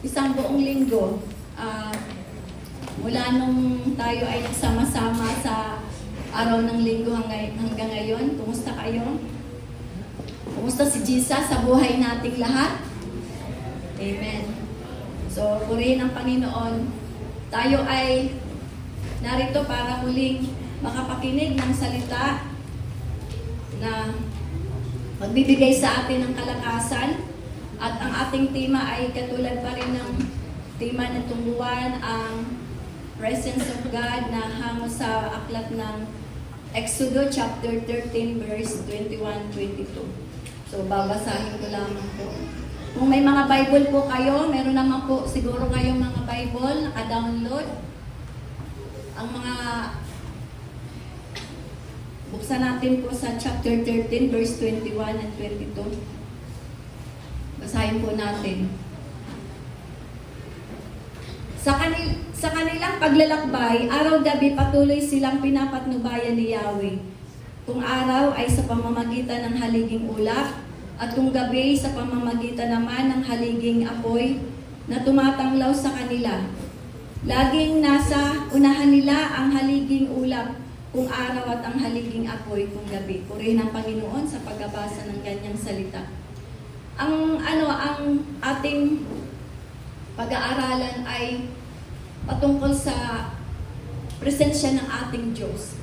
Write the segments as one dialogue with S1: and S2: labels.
S1: isang buong linggo, mula nung tayo ay nagsama-sama sa araw ng linggo hanggang ngayon, kumusta kayo? Kumusta si Jesus sa buhay nating lahat? Amen. So, purihin ang Panginoon. Tayo ay narito para muling makapakinig ng salita na magbibigay sa atin ng kalakasan. At ang ating tema ay katulad pa rin ng tema ng tungguan, ang presence of God na hango sa aklat ng Exodo chapter 13 verse 21-22. So babasahin ko lamang po. Kung may mga Bible po kayo, meron naman po siguro kayong mga Bible naka-download. Ang mga buksan natin po sa chapter 13 verse 21 and 22. Basahin po natin. Sa kanilang paglalakbay, araw-gabi patuloy silang pinapatnubayan ni Yahweh. Kung araw ay sa pamamagitan ng haliging ulap, at kung gabi sa pamamagitan naman ng haliging apoy na tumatanglaw sa kanila. Laging nasa unahan nila ang haliging ulap kung araw at ang haliging apoy kung gabi. Purihin ang Panginoon sa pagbabasa ng ganyang salita. Ang ating pag-aaralan ay patungkol sa presensya ng ating Diyos.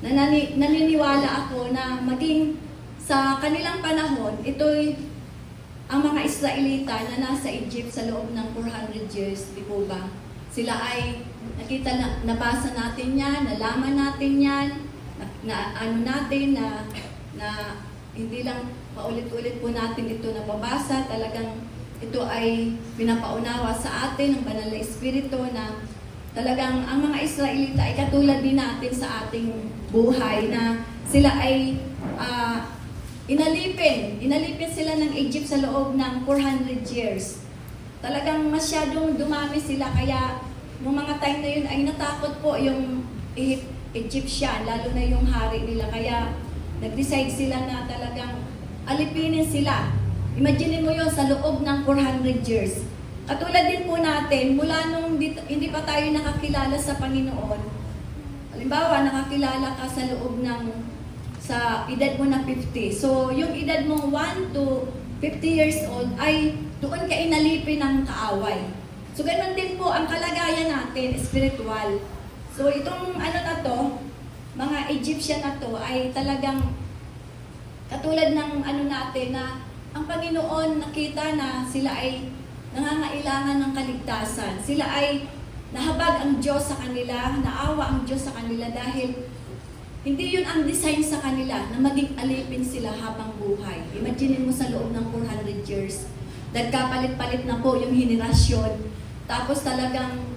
S1: Naniniwala ako na maging sa kanilang panahon, ito'y ang mga Israelita na nasa Egypt sa loob ng 400 years, di po ba? Sila ay nabasa natin yan, nalaman natin yan, na hindi lang paulit-ulit po natin ito nababasa, talagang ito ay pinapaunawa sa atin ng banal na Espiritu na talagang ang mga Israelita ay katulad din natin sa ating buhay na sila ay inalipin sila ng Egypt sa loob ng 400 years. Talagang masyadong dumami sila kaya noong mga time na yun ay natakot po yung Egyptian, lalo na yung hari nila. Kaya nag-decide sila na talagang alipinin sila. Imagine mo yun sa loob ng 400 years. Katulad din po natin, mula nung hindi pa tayo nakakilala sa Panginoon, halimbawa nakakilala ka sa loob ng sa edad mo na 50. So, yung edad mo 1 to 50 years old ay doon ka inalipin ng kaaway. So, ganun din po ang kalagayan natin, spiritual. So, itong na to, mga Egyptian na to ay talagang katulad ng natin na ang Panginoon nakita na sila ay nangangailangan ng kaligtasan. Sila ay nahabag ang Diyos sa kanila, naawa ang Diyos sa kanila dahil hindi yun ang design sa kanila na maging alipin sila habang buhay. Imagine mo sa loob ng 400 years. Nagkapalit-palit na po yung henerasyon. Tapos talagang,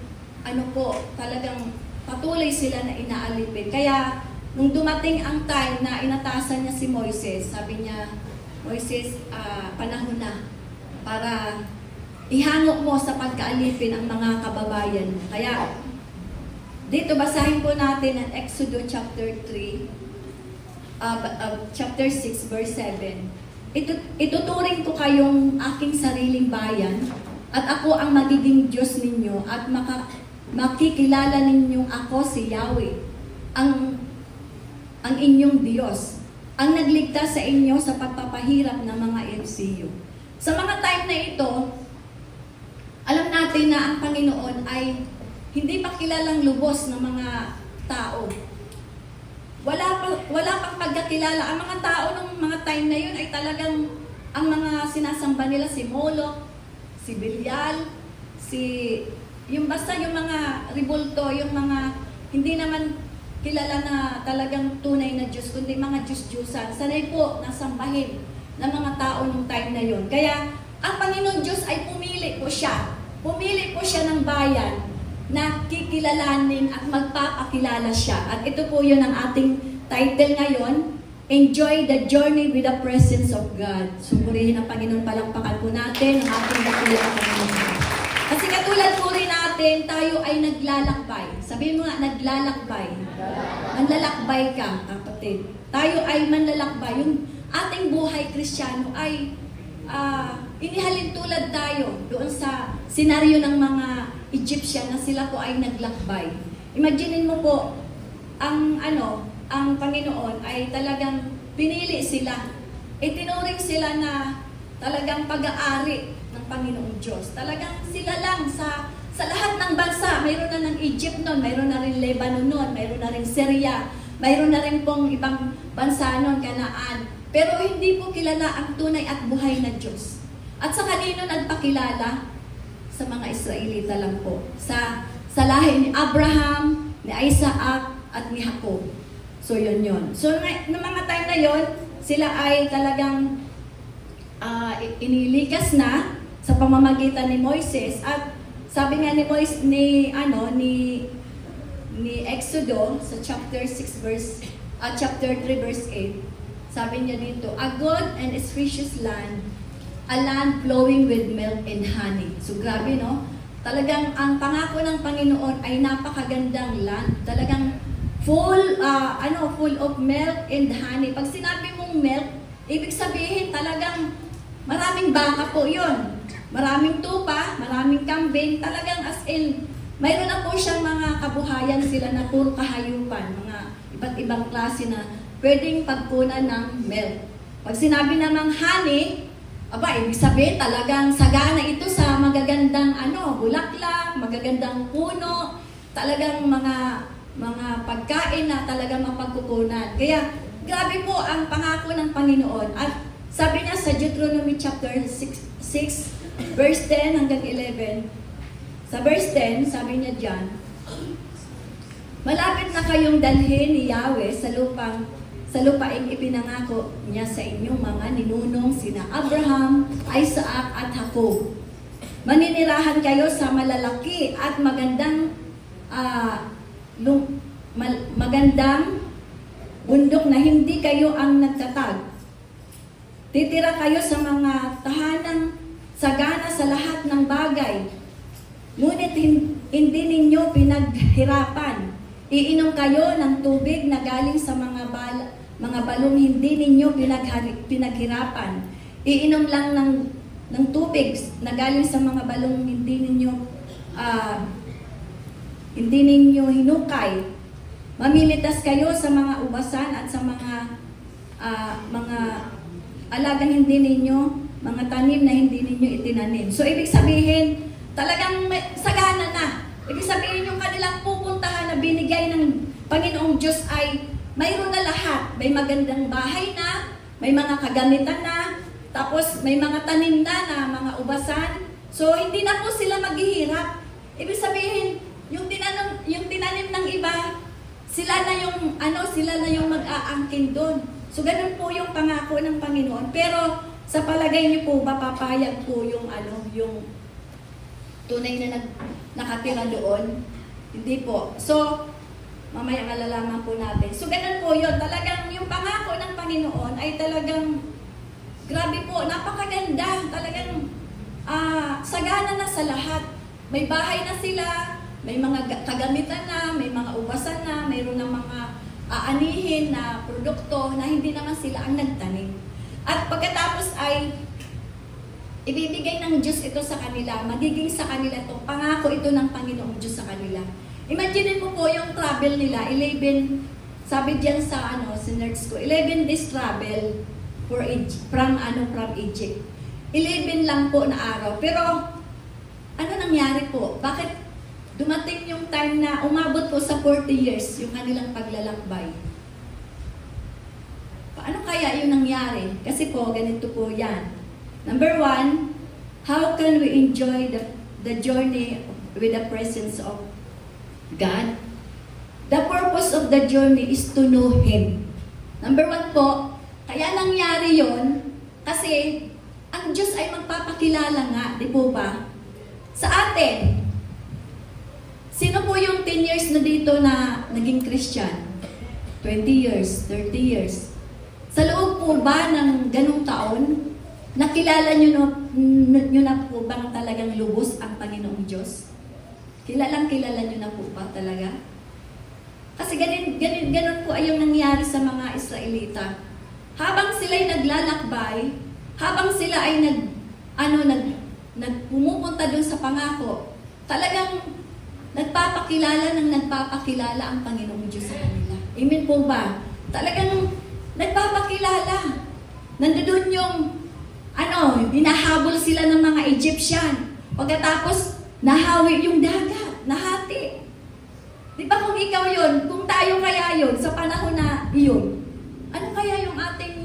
S1: talagang patuloy sila na inaalipin. Kaya, nung dumating ang time na inatasan niya si Moises, sabi niya, Moises, panahon na para ihangok mo sa pagkaalipin ang mga kababayan mo. Kaya, dito basahin po natin ang Exodo chapter 3, chapter 6, verse 7. Ituturing ko kayong aking sariling bayan at ako ang magiging Diyos ninyo at makikilala ninyong ako si Yahweh, ang inyong Diyos, ang nagligtas sa inyo sa pagpapahirap ng mga FCU. Sa mga time na ito, alam natin na ang Panginoon ay hindi pa kilalang lubos ng mga tao. Wala pang pagkakilala. Ang mga tao ng mga time na yun ay talagang ang mga sinasamba nila si Moloch, si Belial, yung mga ribulto, yung mga hindi naman kilala na talagang tunay na Diyos, kundi mga Diyos-Diyusan. Sanay po nasambahin ng mga tao ng time na yun. Kaya ang Panginoon Diyos ay pumili po siya. Pumili po siya ng bayan na kikilalanin at magpapakilala siya. At ito po yun ang ating title ngayon, Enjoy the Journey with the Presence of God. Sumurihin ang Panginoon, palakpakan po natin ang ating dakilang Panginoon. Kasi katulad po rin natin, tayo ay naglalakbay. Sabihin mo nga, naglalakbay. Manlalakbay ka, kapatid. Tayo ay manlalakbay. Yung ating buhay Kristiyano ay inihalin tulad tayo doon sa senaryo ng mga Egyptian na sila po ay naglakbay. Imaginin mo po, ang Panginoon ay talagang pinili sila. Itinuring sila na talagang pag-aari ng Panginoong Diyos. Talagang sila lang sa lahat ng bansa. Mayroon na ng Egypt noon, mayroon na rin Lebanon noon, mayroon na rin Syria, mayroon na rin pong ibang bansa noon, Canaan. Pero hindi po kilala ang tunay at buhay na Diyos. At sa kanino nagpakilala? Sa mga Israelita lang po. Sa lahi ni Abraham, ni Isaac, at ni Jacob. So yun. So ng mga time na yon, sila ay talagang inilikas na sa pamamagitan ni Moises. At sabi nga ni Moises ni Exodo sa chapter 6 chapter 3 verse 8. Sabi niya dito, a good and spacious land, a land flowing with milk and honey. So grabe, no? Talagang ang pangako ng Panginoon ay napakagandang land. Talagang full of milk and honey. Pag sinabi mong milk, ibig sabihin talagang maraming baka po 'yon. Maraming tupa, maraming kambing, talagang as in, mayroon na po siyang mga kabuhayan sila na puro kahayupan, mga iba't ibang klase na pwedeng pagkunan ng milk. Pag sinabi namang honey, ibig sabihin talagang sagana ito sa magagandang bulaklak, magagandang puno, talagang mga pagkain na talagang mapagkukunan. Kaya grabe po ang pangako ng Panginoon. At sabi niya sa Deuteronomy chapter 6 verse 10 hanggang 11. Sa verse 10, sabi niya diyan, malapit na kayong dalhin ni Yahweh sa lupaing ipinangako niya sa inyong mga ninunong sina Abraham, Isaac at Jacob. Maninirahan kayo sa malalaki at magandang bundok na hindi kayo ang nagtatag. Titira kayo sa mga tahanang sagana sa lahat ng bagay. Ngunit hindi ninyo pinaghirapan. Iinom kayo ng tubig na galing sa mga balong hindi ninyo pinaghirapan. Iinom lang ng tubig na galing sa mga balong hindi ninyo hinukay. Mamimitas kayo sa mga ubasan at sa mga alagang hindi ninyo, mga tanim na hindi ninyo itinanim. So, ibig sabihin, talagang sagana na. Ibig sabihin, yung kanilang pupuntahan na binigay ng Panginoong Diyos ay mayroon na lahat. May magandang bahay na, may mga kagamitan na, tapos may mga tanim na mga ubasan. So, hindi na po sila maghihirap. Ibig sabihin, yung tinanim ng iba, sila na yung mag-aangkin doon. So, ganun po yung pangako ng Panginoon. Pero, sa palagay niyo po, papapayag po yung tunay na nakatira doon? Hindi po. So, mamaya malalaman po natin. So, ganun po yun. Talagang yung pangako ng Panginoon ay talagang, grabe po, napakaganda. Talagang, sagana na sa lahat. May bahay na sila, may mga kagamitan na, may mga ubasan na, mayroon na mga aanihin na produkto na hindi naman sila ang nagtanim. At pagkatapos ay ibibigay ng Diyos ito sa kanila, magiging sa kanila ito, pangako ito ng Panginoong Diyos sa kanila. Imagine mo po yung travel nila, 11, sabi diyan sa sinerts ko, 11 days travel from Egypt. 11 lang po na araw. Pero, ano nangyari po? Bakit dumating yung time na umabot po sa 40 years yung kanilang paglalakbay? Paano kaya yung nangyari? Kasi po, ganito po yan. Number 1, how can we enjoy the journey with the presence of God? The purpose of the journey is to know Him. Number 1 po, kaya nangyari yon kasi ang Diyos ay magpapakilala nga, di po ba? Sa atin, sino po yung 10 years na dito na naging Christian? 20 years, 30 years. Sa loob po ba ng ganung taon, nakilala nyo na po bang talagang lubos ang Panginoong Diyos? Kilala nyo na po ba talaga? Kasi ganun po ay yung nangyari sa mga Israelita. Habang sila'y naglalakbay, habang sila ay pumupunta doon sa pangako, talagang nagpapakilala ang Panginoong Diyos sa kanila. Amen po ba? Talagang nagpapakilala. Nandoon yung, hinahabol sila ng mga Egyptian. Pagkatapos, nahawi yung dagat, nahati. Di ba kung ikaw yun, kung tayo kaya yun, sa panahon na yun, ano kaya yung ating,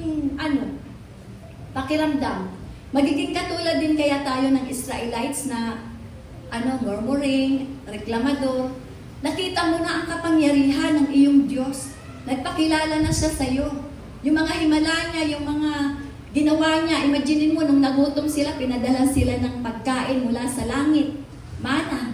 S1: pakiramdam? Magiging katulad din kaya tayo ng Israelites na, murmuring, reklamador. Nakita mo na ang kapangyarihan ng iyong Diyos. Nagpakilala na siya sa iyo. Yung mga himala niya, yung mga ginawa niya, imaginin mo, nung nagutom sila, pinadala sila ng pagkain mula sa langit. Mana.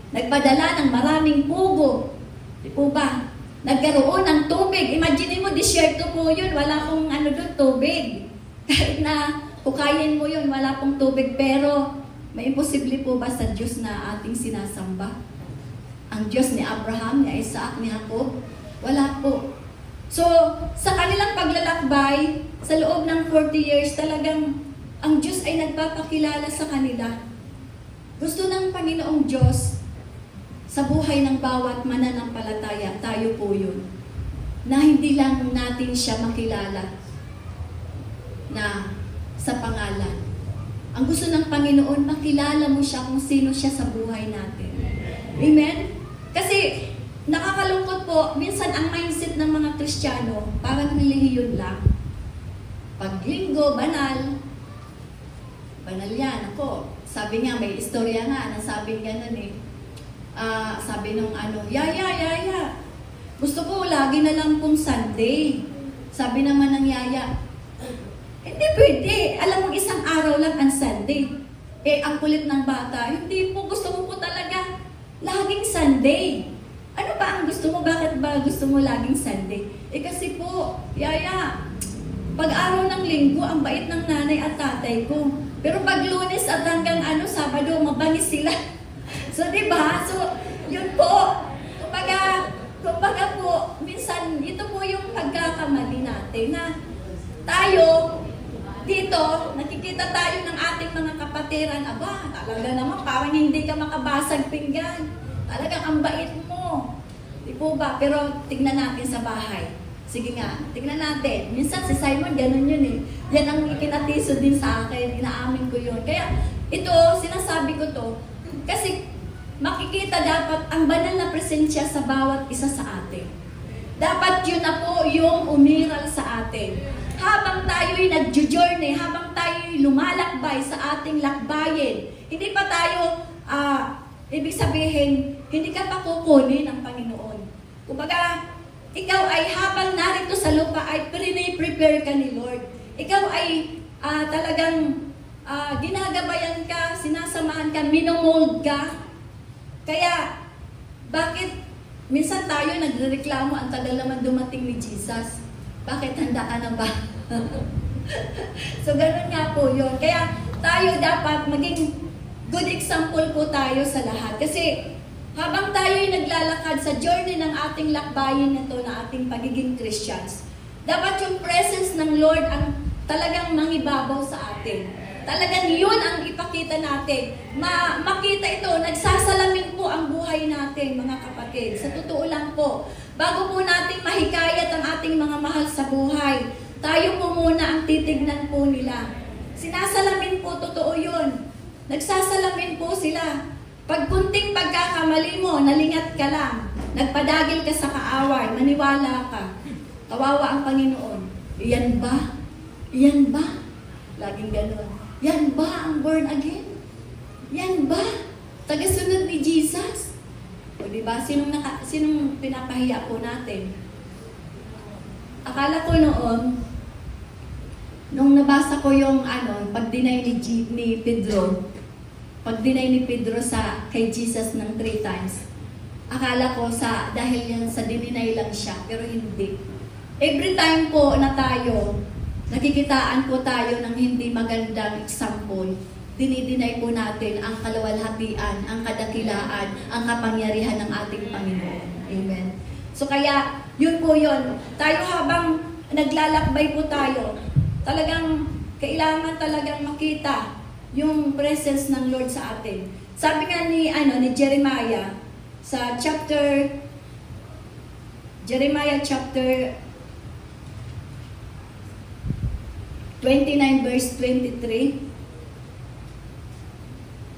S1: Nagpadala ng maraming pugo. Di po ba? Nagkaroon ng tubig. Imaginin mo, disyerto po yun. Wala pong doon, tubig. Kahit na kukayin mo yun, wala pong tubig. Pero, may imposible po ba sa Diyos na ating sinasamba? Ang Diyos ni Abraham, ni Isaac, ni Jacob? Wala po. So, sa kanilang paglalakbay, sa loob ng 40 years, talagang ang Diyos ay nagpapakilala sa kanila. Gusto ng Panginoong Diyos sa buhay ng bawat mananampalataya, tayo po yun, na hindi lang natin siya makilala na sa pangalan. Ang gusto ng Panginoon, makilala mo siya kung sino siya sa buhay natin. Amen? Kasi, nakakalungkot po, minsan ang mindset ng mga Kristiyano, parang relihiyon lang. Pag linggo, banal. Banal yan. Ako, sabi nga, may istorya nga, nasabing gano'n eh. Sabi nung Yaya, gusto ko lagi na lang pong Sunday. Sabi naman ng Yaya, hindi pwede. Alam mo, isang araw lang ang Sunday. Ang kulit ng bata, hindi po, gusto mo po talaga laging Sunday. Ano ba ang gusto mo? Bakit ba gusto mo laging Sunday? Kasi po, Yaya, pag araw ng linggo, ang bait ng nanay at tatay ko. Pero pag Lunes at hanggang Sabado, mabangis sila. So, di ba? So, yun po. Kumbaga po, minsan, ito po yung pagkakamali natin na tayo, dito, nakikita tayo ng ating mga kapatiran, talaga naman, parang hindi ka makabasag pinggan. Talagang ang bait mo. Di po ba? Pero tignan natin sa bahay. Sige nga, tignan natin. Minsan si Simon, ganun yun eh. Yan ang ikinatiso din sa akin, inaamin ko yun. Kaya ito, sinasabi ko to, kasi makikita dapat ang banal na presensya sa bawat isa sa atin. Dapat yun na po yung umiral sa atin. Habang tayo'y nag-journey, habang tayo'y lumalakbay sa ating lakbayin, hindi pa tayo, ibig sabihin, hindi ka pa kukunin ng Panginoon. Kumbaga, ikaw ay habang narito sa lupa ay prepare ka ni Lord. Ikaw ay talagang ginagabayan ka, sinasamahan ka, minomold ka. Kaya, bakit minsan tayo nagrereklamo, ang tagal naman dumating ni Jesus? Bakit handa ka na ba? So, ganun nga po yun. Kaya tayo dapat maging good example po tayo sa lahat. Kasi habang tayo'y naglalakad sa journey ng ating lakbayin nito na ating pagiging Christians, dapat yung presence ng Lord ang talagang mangibabaw sa atin. Talagang yun ang ipakita natin. Makita ito, nagsasalamin po ang buhay natin, mga kapatid. Sa totoo lang po, bago po natin mahikayat ang ating mga mahal sa buhay, tayo po muna ang titignan po nila. Sinasalamin po, totoo yun. Nagsasalamin po sila. Pag kunting pagkakamali mo, nalingat ka lang, nagpadagil ka sa kaaway, maniwala ka, kawawa ang Panginoon. Iyan ba? Iyan ba? Laging gano'n. Yan ba ang born again? Yan ba? Tagasunod ni Jesus? O diba? Sinong pinapahiya po natin? Akala ko noon, nung nabasa ko yung pag-deny ni Pedro, pag-deny ni Pedro kay Jesus ng 3 times, akala ko dahil yan sa dininay lang siya, pero hindi. Every time po na tayo, nakikitaan po tayo ng hindi magandang example, dinidinay po natin ang kaluwalhatian, ang kadakilaan, ang kapangyarihan ng ating Panginoon. Amen. So kaya, yun po yun. Tayo habang naglalakbay po tayo, talagang kailangan talagang makita yung presence ng Lord sa atin. Sabi nga ni Jeremiah sa Jeremiah chapter 29 verse 23.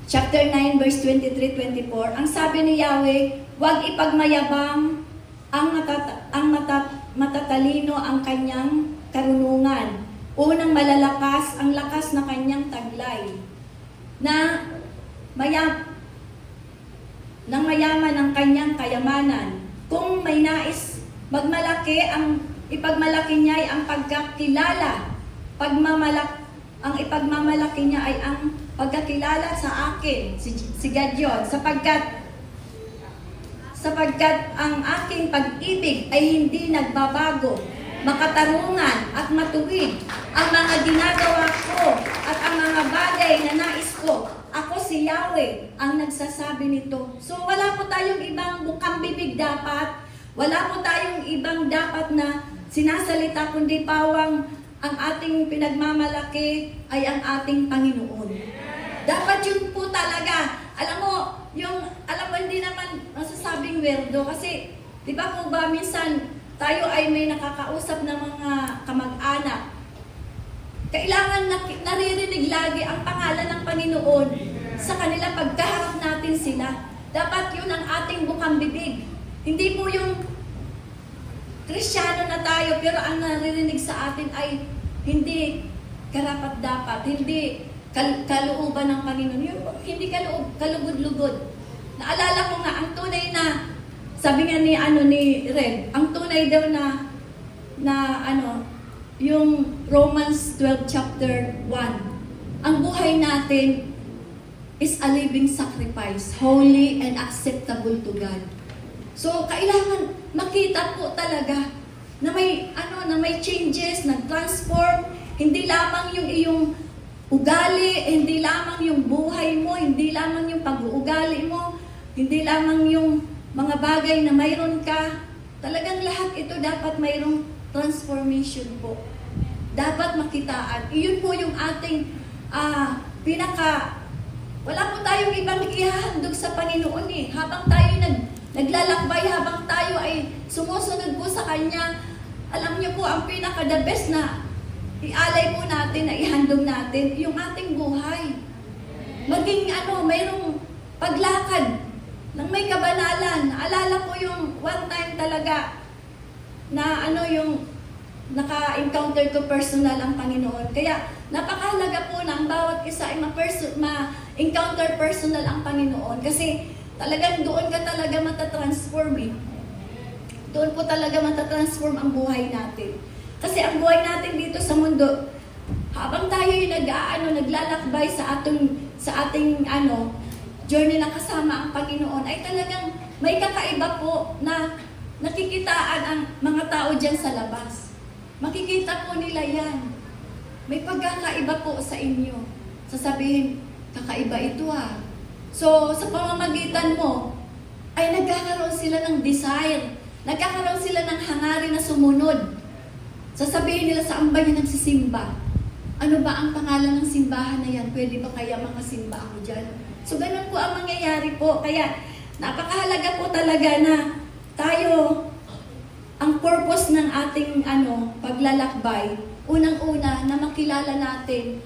S1: Chapter 9 verse 23-24. Ang sabi ni Yahweh, huwag ipagmayabang matatalino ang kanyang karunungan. Unang malalakas ang lakas na kanyang taglay. Nang mayaman ang kanyang kayamanan. Kung may nais magmalaki, ang ipagmalaki niya ay ang pagkakilala. Ang ipagmamalaki niya ay ang pagkakilala sa akin, si God yun, sapagkat ang aking pag-ibig ay hindi nagbabago, makatarungan at matuwid ang mga ginagawa ko at ang mga bagay na nais ko. Ako si Yahweh ang nagsasabi nito. So wala po tayong ibang bukang bibig dapat, wala po tayong ibang dapat na sinasalita, kundi pawang ang ating pinagmamalaki ay ang ating Panginoon. Dapat yun po talaga. Alam mo, hindi naman masasabing werdo kasi, di ba po ba minsan tayo ay may nakakausap na mga kamag-anak. Kailangan naririnig lagi ang pangalan ng Panginoon sa kanila pagkaharap natin sila. Dapat yun ang ating bukang bibig. Hindi po yung Kristiyano na tayo pero ang naririnig sa atin ay hindi karapat-dapat, hindi kalooban ng Panginoon. Yung hindi kalugod-lugod. Naalala ko nga ang tunay na, sabi nga ni Red, ang tunay daw yung Romans 12 chapter 1. Ang buhay natin is a living sacrifice, holy and acceptable to God. So kailangan makita po talaga na may changes, nag-transform, hindi lamang yung iyong ugali, hindi lamang yung buhay mo, hindi lamang yung pag-uugali mo, hindi lamang yung mga bagay na mayroon ka. Talagang lahat ito dapat mayroong transformation po. Dapat makitaan. Iyon po yung ating wala po tayong ibang ihahandog sa Panginoon eh. Habang tayo naglalakbay, habang tayo ay sumusunod po sa Kanya, alam niyo po, ang pinaka-the best na ialay po natin, na ihandog natin, yung ating buhay. Maging mayroong paglakad ng may kabanalan. Naalala ko yung one time talaga na yung naka-encounter ko personal ang Panginoon. Kaya napakahalaga po na ang bawat isa ay ma-encounter personal ang Panginoon. Kasi talagang doon ka talaga matatransform eh. Doon po talaga matatransform ang buhay natin. Kasi ang buhay natin dito sa mundo, habang tayo yung naglalakbay sa ating journey na kasama ang Panginoon, ay talagang may kakaiba po na nakikitaan ang mga tao dyan sa labas. Makikita po nila yan. May pagkakaiba po sa inyo. Sasabihin, kakaiba ito ah. So, sa pamamagitan mo, ay nagkakaroon sila ng desire. Nagkakaroon sila ng hangarin na sumunod. Sasabihin nila, saan ba yan nagsisimba? Ano ba ang pangalan ng simbahan na yan? Pwede ba kaya makasimba ako dyan? So, ganun po ang mangyayari po. Kaya, napakahalaga po talaga na tayo, ang purpose ng ating paglalakbay, unang-una na makilala natin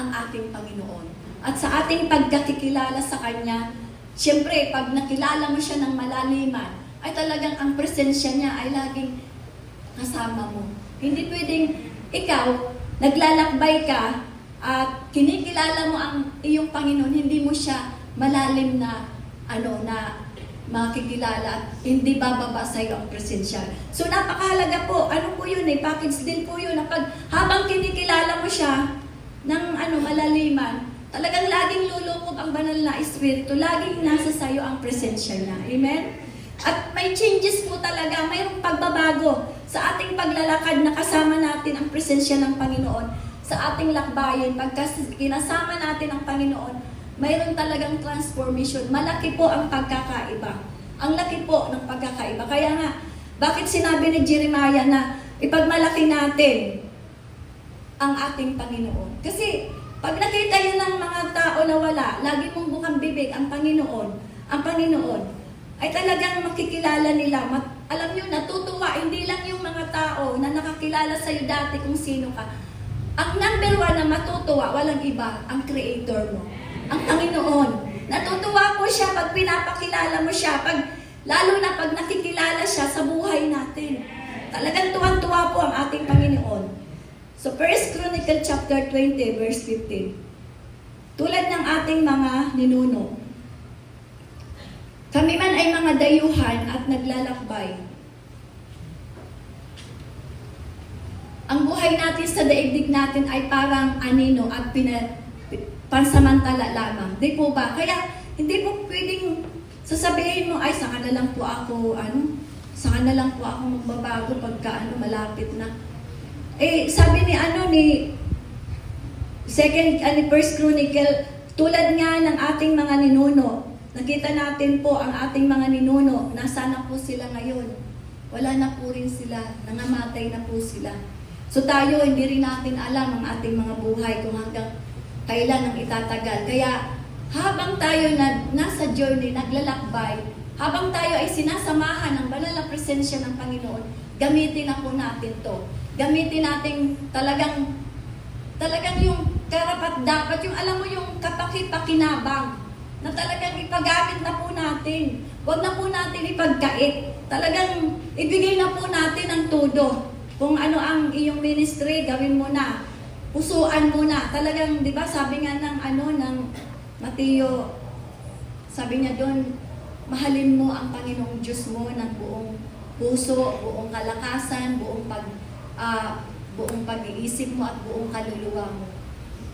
S1: ang ating Panginoon. At sa ating pagkakikilala sa Kanya, siyempre, pag nakilala mo siya ng malaliman, ay talagang ang presensya niya ay laging kasama mo. Hindi pwedeng ikaw, naglalakbay ka, at kinikilala mo ang iyong Panginoon, hindi mo siya malalim na makikilala at hindi bababa sa iyo ang presensya. So napakahalaga po, po yun package deal po yun, na habang kinikilala mo siya ng malaliman, talagang laging lulukob ang banal na espiritu, laging nasa sa iyo ang presensya niya. Amen? At may changes po talaga, mayroong pagbabago sa ating paglalakad na kasama natin ang presensya ng Panginoon. Sa ating lakbayin, pagka kinasama natin ang Panginoon, mayroon talagang transformation. Malaki po ang pagkakaiba. Ang laki po ng pagkakaiba. Kaya nga, bakit sinabi ni Jeremiah na ipagmalaki natin ang ating Panginoon. Kasi pag nakita yun ng mga tao na wala, lagi mong bukang bibig ang Panginoon, ay talagang makikilala nila. Alam nyo, natutuwa, hindi lang yung mga tao na nakakilala sa'yo dati kung sino ka. Ang number one na matutuwa, walang iba, ang Creator mo, ang Panginoon. Natutuwa po siya pag pinapakilala mo siya, lalo na pag nakikilala siya sa buhay natin. Talagang tuwan-tuwa po ang ating Panginoon. So, 1 Chronicle chapter 20, verse 15. Tulad ng ating mga ninuno, kami man ay mga dayuhan at naglalakbay. Ang buhay natin sa daigdig natin ay parang anino at pansamantala lamang. Di po ba? Kaya hindi po pwedeng sasabihin mo, ay saka na lang po ako, saka na lang po ako magbabago pagka malapit na. Sabi ni First Chronicle, tulad nga ng ating mga ninuno, nakita natin po ang ating mga ninuno, nasaan na po sila ngayon? Wala na po rin sila, nangamatay na po sila. So tayo, hindi rin natin alam ang ating mga buhay kung hanggang kailan ang itatagal. Kaya habang tayo nasa journey, naglalakbay, habang tayo ay sinasamahan ng banal na presensya ng Panginoon, gamitin na po natin to. Gamitin natin talagang yung karapat-dapat, yung alam mo yung kapakipakinabang, na talagang ipagamit na po natin. Huwag na po natin ipagkait. Talagang ibigay na po natin ang todo. Kung ano ang iyong ministry, gawin mo na. Pusuan mo na. Talagang, di ba, sabi nga ng Mateo, sabi niya doon, mahalin mo ang Panginoong Diyos mo ng buong puso, buong kalakasan, buong pag-iisip mo at buong kaluluwa mo.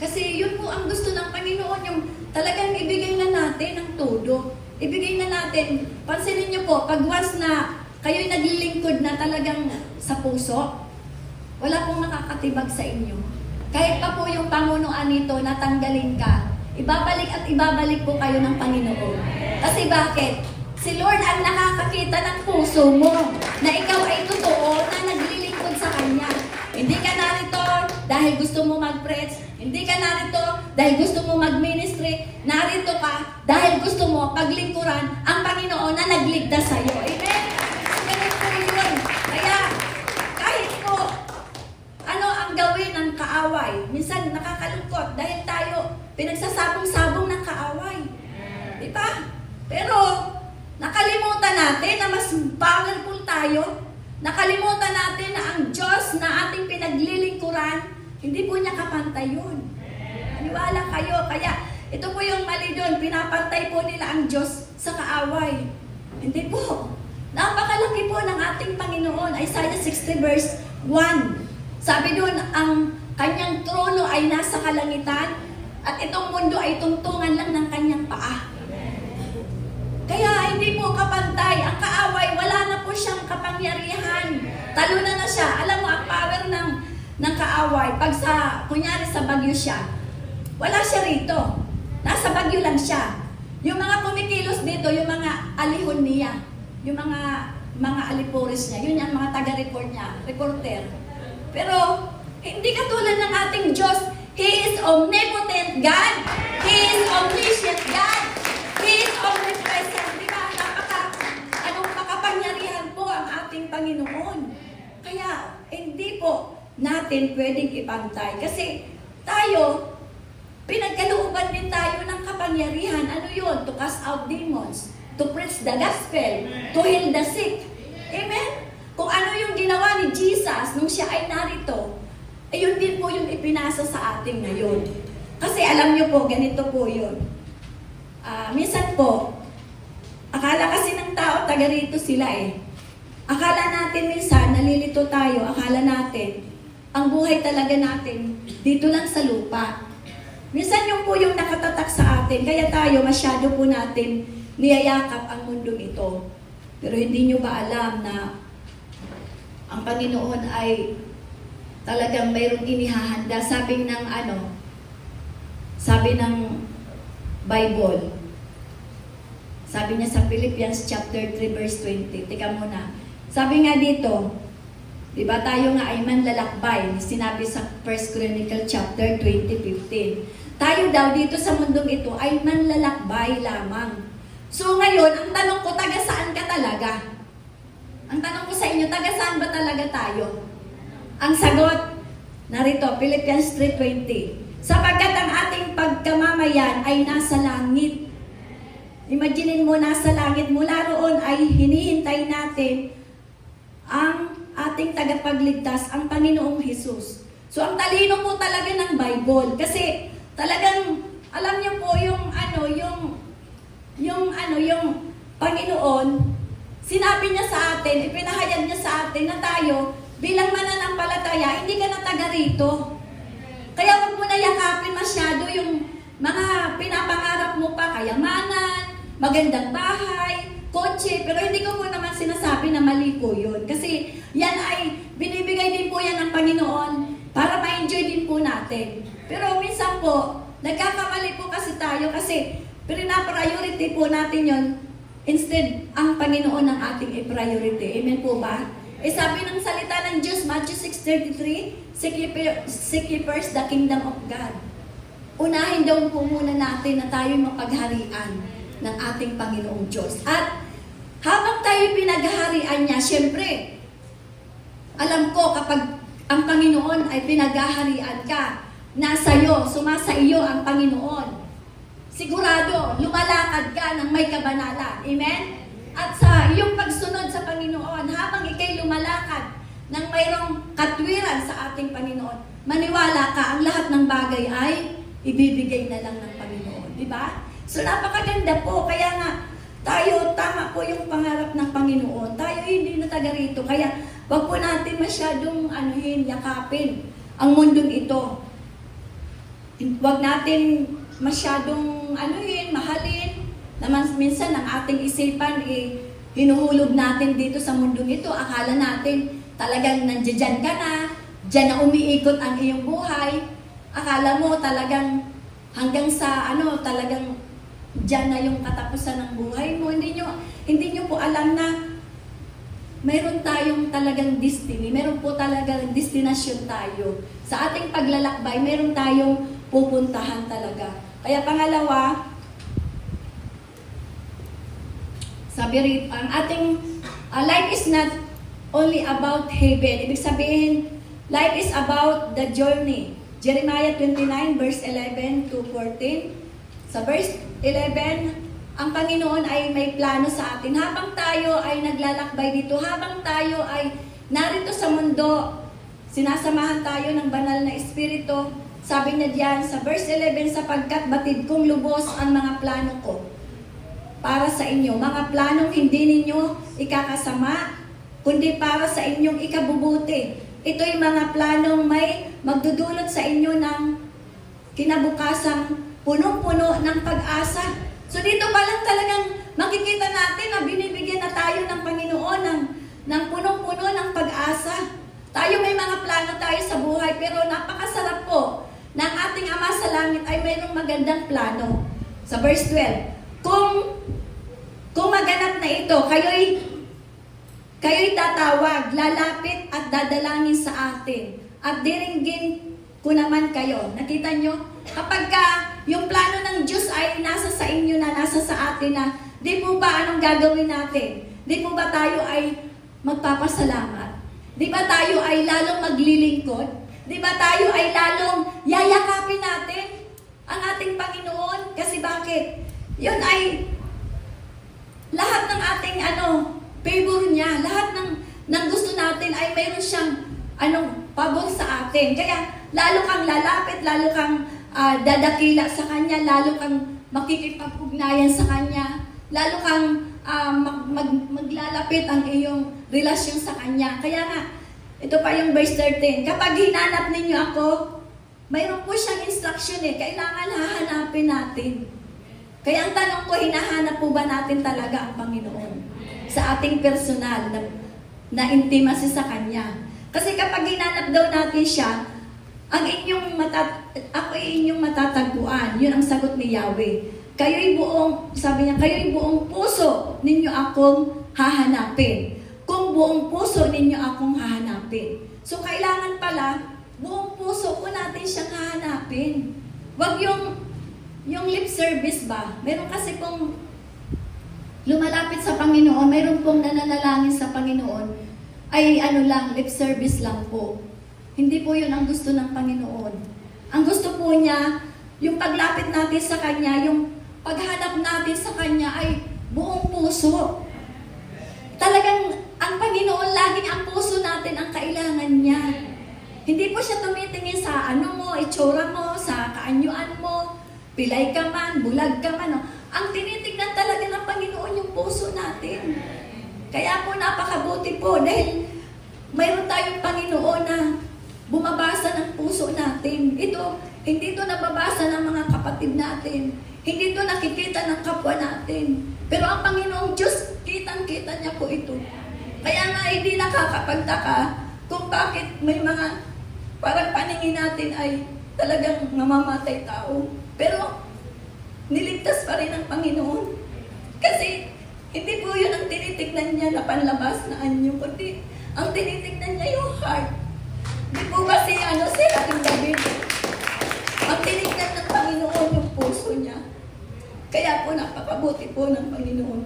S1: Kasi yun po ang gusto ng Panginoon, yung talagang ibigay na natin ang todo. Ibigay na natin. Pansinin niyo po, pag once na kayo'y naglilingkod na talagang sa puso, wala pong makakatibag sa inyo. Kahit pa po yung pamunuan nito, natanggalin ka, ibabalik at ibabalik po kayo ng Panginoon. Kasi bakit? Si Lord ang nakakakita ng puso mo na ikaw ay totoo na naglilingkod sa Kanya. Hindi ka narito dahil gusto mo mag-preach. Hindi ka narito dahil gusto mo mag-ministry. Narito ka dahil gusto mo paglingkuran ang Panginoon na nagligtas sa iyo. Amen? Ganun po yun. Kaya, kahit po, ano ang gawin ng kaaway? Minsan nakakalungkot dahil tayo pinagsasabong-sabong ng kaaway. Di ba? Pero, nakalimutan natin na mas powerful tayo. Nakalimutan natin na ang Diyos na ating pinaglilingkuran, hindi po niya kapantay yun. Maniwala kayo. Kaya ito po yung mali doon. Pinapantay po nila ang Diyos sa kaaway. Hindi po. Napakalaki po ng ating Panginoon. Isaiah 60 verse 1. Sabi doon, ang kanyang trono ay nasa kalangitan at itong mundo ay tungtungan lang ng kanyang paa. Kaya hindi po kapantay. Ang kaaway, wala na po siyang kapangyarihan. Talunan na siya. Alam mo, ang power ng kaaway, pag kunyari sa Bagyo siya, wala siya rito. Nasa Bagyo lang siya. Yung mga kumikilos dito, yung mga alihon niya, yung mga alipuris niya, yun yung mga taga-report niya, reporter. Pero, hindi katulad ng ating Diyos. He is omnipotent God. He is omniscient God. He is omnipresent. Di ba? Anong makapangyarihan po ang ating Panginoon. Kaya, hindi po natin pwedeng ipantay. Kasi tayo, pinagkalooban din tayo ng kapangyarihan. Ano yun? To cast out demons. To preach the gospel. To heal the sick. Amen? Kung ano yung ginawa ni Jesus nung siya ay narito, yun din po yung ipinasa sa atin ngayon. Kasi alam nyo po, ganito po yun. Minsan po, akala kasi ng tao, taga rito sila eh. Akala natin minsan, nalilito tayo, akala natin, ang buhay talaga natin, dito lang sa lupa. Minsan yung po yung nakatatak sa atin, kaya tayo masyado po natin niyayakap ang mundong ito. Pero hindi nyo ba alam na ang Panginoon ay talagang mayroong inihahanda? Sabi ng Bible, sabi niya sa Philippians chapter 3 verse 20. Tika muna. Sabi nga dito, Diba tayo nga ay manlalakbay, sinabi sa 1 Chronicle chapter 20:15. Tayo daw dito sa mundong ito ay manlalakbay lamang. So ngayon, ang tanong ko, taga saan ka talaga? Ang tanong ko sa inyo, taga saan ba talaga tayo? Ang sagot, narito, Philippians 3:20. Sapagkat ang ating pagkamamayan ay nasa langit. Imaginin mo, nasa langit, mula roon ay hinihintay natin ang ating tagapagligtas, ang Panginoong Hesus. So ang talino po talaga ng Bible kasi talagang alam niyo po yung Panginoon, sinabi niya sa atin, ipinahayag niya sa atin na tayo bilang mananampalataya, hindi ka na taga rito. Kaya huwag mo na yakapin masyado yung mga pinapangarap mo pa, kayamanan, magandang bahay, kotse, pero hindi ko po naman sinasabi na mali po yun. Kasi yan ay, binibigay din po yan ng Panginoon para ma-enjoy din po natin. Pero minsan po, nagkakamali po kasi tayo kasi pina-priority po natin yun. Instead, ang Panginoon ang ating i-priority. Amen po ba? Sabi ng salita ng Diyos, Matthew 6:33, seek ye first the kingdom of God. Unahin daw po muna natin na tayo mapagharian ng ating Panginoong Diyos. At habang tayo pinaghaharian niya, syempre, alam ko kapag ang Panginoon ay pinaghaharian ka, nasa iyo, sumasa iyo ang Panginoon. Sigurado, lumalakad ka ng may kabanalan. Amen? At sa iyong pagsunod sa Panginoon, habang ikay lumalakad ng mayroong katwiran sa ating Panginoon, maniwala ka, ang lahat ng bagay ay ibibigay na lang ng Panginoon. Diba? So napakaganda po, kaya nga, tayo, tama po yung pangarap ng Panginoon. Tayo hindi na taga rito. Kaya wag po natin masyadong yakapin ang mundong ito. Wag natin masyadong mahalin. Naman minsan ang ating isipan hinuhulog natin dito sa mundong ito. Akala natin talagang nandiyan ka na, diyan na umiikot ang iyong buhay. Akala mo talagang hanggang sa talagang diyan na yung katapusan ng buhay mo. Hindi nyo po alam na mayroon tayong talagang destiny. Mayroon po talagang destinasyon tayo. Sa ating paglalakbay, mayroon tayong pupuntahan talaga. Kaya pangalawa, sabi rin, ang ating life is not only about heaven. Ibig sabihin, life is about the journey. Jeremiah 29 verse 11 to 14. Sa verse 11, ang Panginoon ay may plano sa atin. Habang tayo ay naglalakbay dito, habang tayo ay narito sa mundo, sinasamahan tayo ng banal na Espiritu. Sabi niya diyan sa verse 11, sapagkat batid kong lubos ang mga plano ko para sa inyo. Mga planong hindi ninyo ikakasama, kundi para sa inyong ikabubuti. Ito'y mga planong may magdudulot sa inyo ng kinabukasang punong-puno ng pag-asa. So dito pa lang talagang makikita natin na binibigyan na tayo ng Panginoon ng punong-puno ng pag-asa. Tayo may mga plano tayo sa buhay, pero napakasarap po na ang ating Ama sa Langit ay mayroong magandang plano. Sa verse 12, kung maganap na ito, kayo'y tatawag, lalapit at dadalangin sa atin, at diringgin ko naman kayo. Nakita nyo? Kapag yung plano ng Diyos ay nasa sa inyo na, nasa sa atin na, di po ba anong gagawin natin? Di po ba tayo ay magpapasalamat? Di ba tayo ay lalong maglilingkod? Di ba tayo ay lalong yayakapin natin ang ating Panginoon? Kasi bakit? Yun ay lahat ng ating favor niya, lahat ng gusto natin ay mayroon siyang pabor sa atin. Kaya lalo kang lalapit, lalo kang dadakila sa Kanya, lalo kang makikipag-ugnayan sa Kanya, lalo kang maglalapit ang iyong relasyon sa Kanya. Kaya nga, ito pa yung verse 13. Kapag hinanap ninyo ako, mayroon po siyang instruction kailangan hahanapin natin. Kaya ang tanong ko, hinahanap po ba natin talaga ang Panginoon sa ating personal na intimacy sa Kanya? Kasi kapag hinanap daw natin siya, ako ay inyong matatagpuan. Yun ang sagot ni Yahweh. Sabi niya, kayo'y buong puso ninyo akong hahanapin. Kung buong puso ninyo akong hahanapin, natin. So kailangan pala, buong puso po natin siyang hahanapin. Wag yung lip service ba? Meron kasi pong lumalapit sa Panginoon, meron pong nananalangin sa Panginoon, ay ano lang, lip service lang po. Hindi po yun ang gusto ng Panginoon. Ang gusto po niya, yung paglapit natin sa Kanya, yung paghanap natin sa Kanya ay buong puso. Talagang ang Panginoon, laging ang puso natin ang kailangan niya. Hindi po siya tumitingin sa ano mo, itsura mo, sa kaanyuan mo, pilay ka man, bulag ka man. No? Ang tinitignan talaga ng Panginoon yung puso natin. Kaya po napakabuti po dahil mayroon tayong Panginoon na bumabasa ng puso natin. Ito, hindi ito nababasa ng mga kapatid natin. Hindi ito nakikita ng kapwa natin. Pero ang Panginoong Diyos, kitang-kita niya po ito. Kaya nga hindi nakakapagtaka kung bakit may mga parang paningin natin ay talagang mamamatay tao. Pero niligtas pa rin ang Panginoon. Kasi hindi po yun ang tinitignan niya na panlabas na anyo, kundi ang tinitignan niya yung heart. Hindi po ba si Ating David? Ang tinignan ng Panginoon yung puso niya. Kaya po napakabuti po ng Panginoon.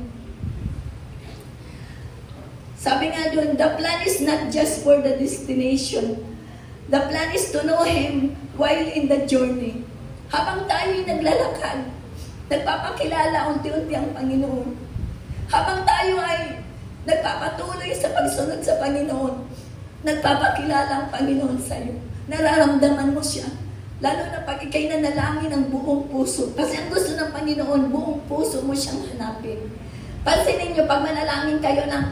S1: Sabi nga doon, the plan is not just for the destination. The plan is to know Him while in the journey. Habang tayo'y naglalakad, nagpapakilala unti-unti ang Panginoon. Habang tayo ay nagpapatuloy sa pagsunod sa Panginoon, nagpapakilala ang Panginoon sa iyo. Nararamdaman mo siya. Lalo na pag ikay nanalangin ng buong puso. Kasi ang gusto ng Panginoon, buong puso mo siyang hanapin. Pansinin niyo, pag manalangin kayo ng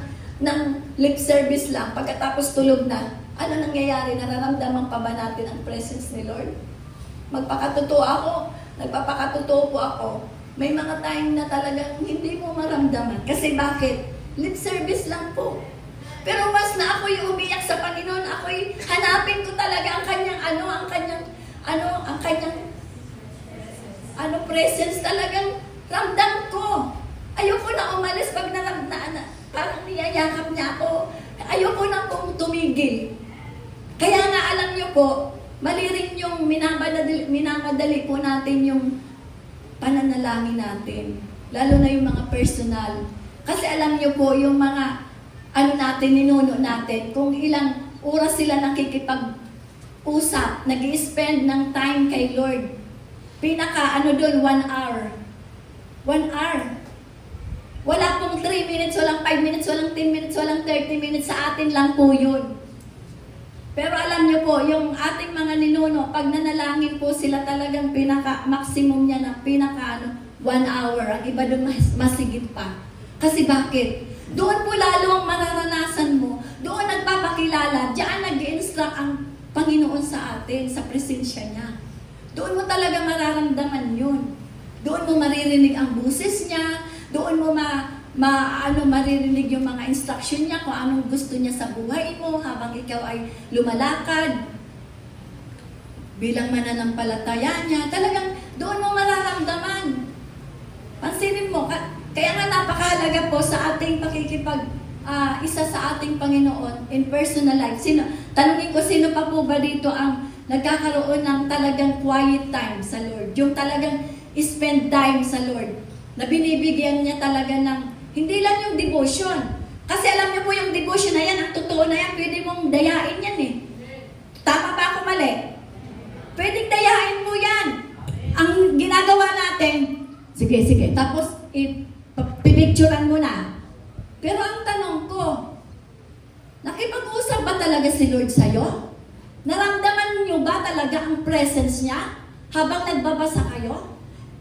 S1: lip service lang, pagkatapos tulog na, ano nangyayari? Nararamdaman pa ba natin ang presence ni Lord? Nagpapakatotoo po ako. May mga time na talagang hindi mo maramdaman. Kasi bakit? Lip service lang po. Pero mas na ako'y umiyak sa Panginoon, ako'y hanapin ko talaga ang kanyang presence, talagang ramdam ko. Ayoko na umalis pag parang niyayakap niya ako. Ayoko na pong tumigil. Kaya nga alam niyo po, mali rin yung minamadali po natin yung pananalangin natin. Lalo na yung mga personal. Kasi alam niyo po, yung mga ninuno natin, kung ilang oras sila nakikipag-usap, nag-i-spend ng time kay Lord. Doon, 1 hour. 1 hour. Wala pong 3 minutes, walang 5 minutes, walang 10 minutes, walang 30 minutes. Sa atin lang po yun. Pero alam niyo po, yung ating mga ninuno, pag nanalangin po sila talagang maximum niya na 1 hour. Ang iba doon masigit pa. Kasi bakit? Doon po lalo ang mararanasan mo. Doon nagpapakilala. Diyan nag-i-instruct ang Panginoon sa atin, sa presensya niya. Doon mo talaga mararamdaman yun. Doon mo maririnig ang buses niya. Doon mo maririnig yung mga instruction niya kung anong gusto niya sa buhay mo habang ikaw ay lumalakad. Bilang mananampalataya niya, talagang doon mo mararamdaman. Pansinin mo, kaya nga napakahalaga po sa ating isa sa ating Panginoon in personal life. Tanungin ko, sino pa po ba dito ang nagkakaroon ng talagang quiet time sa Lord? Yung talagang spend time sa Lord. Na binibigyan niya talaga ng, hindi lang yung devotion. Kasi alam niyo po yung devotion na yan, ang totoo na yan, pwede mong dayain yan eh. Tama ba ako mali? Pwedeng dayain mo yan. Ang ginagawa natin, sige, tapos pipicturean mo na. Pero ang tanong ko, nakipag-usap ba talaga si Lord sa'yo? Naramdaman niyo ba talaga ang presence niya habang nagbabasa kayo?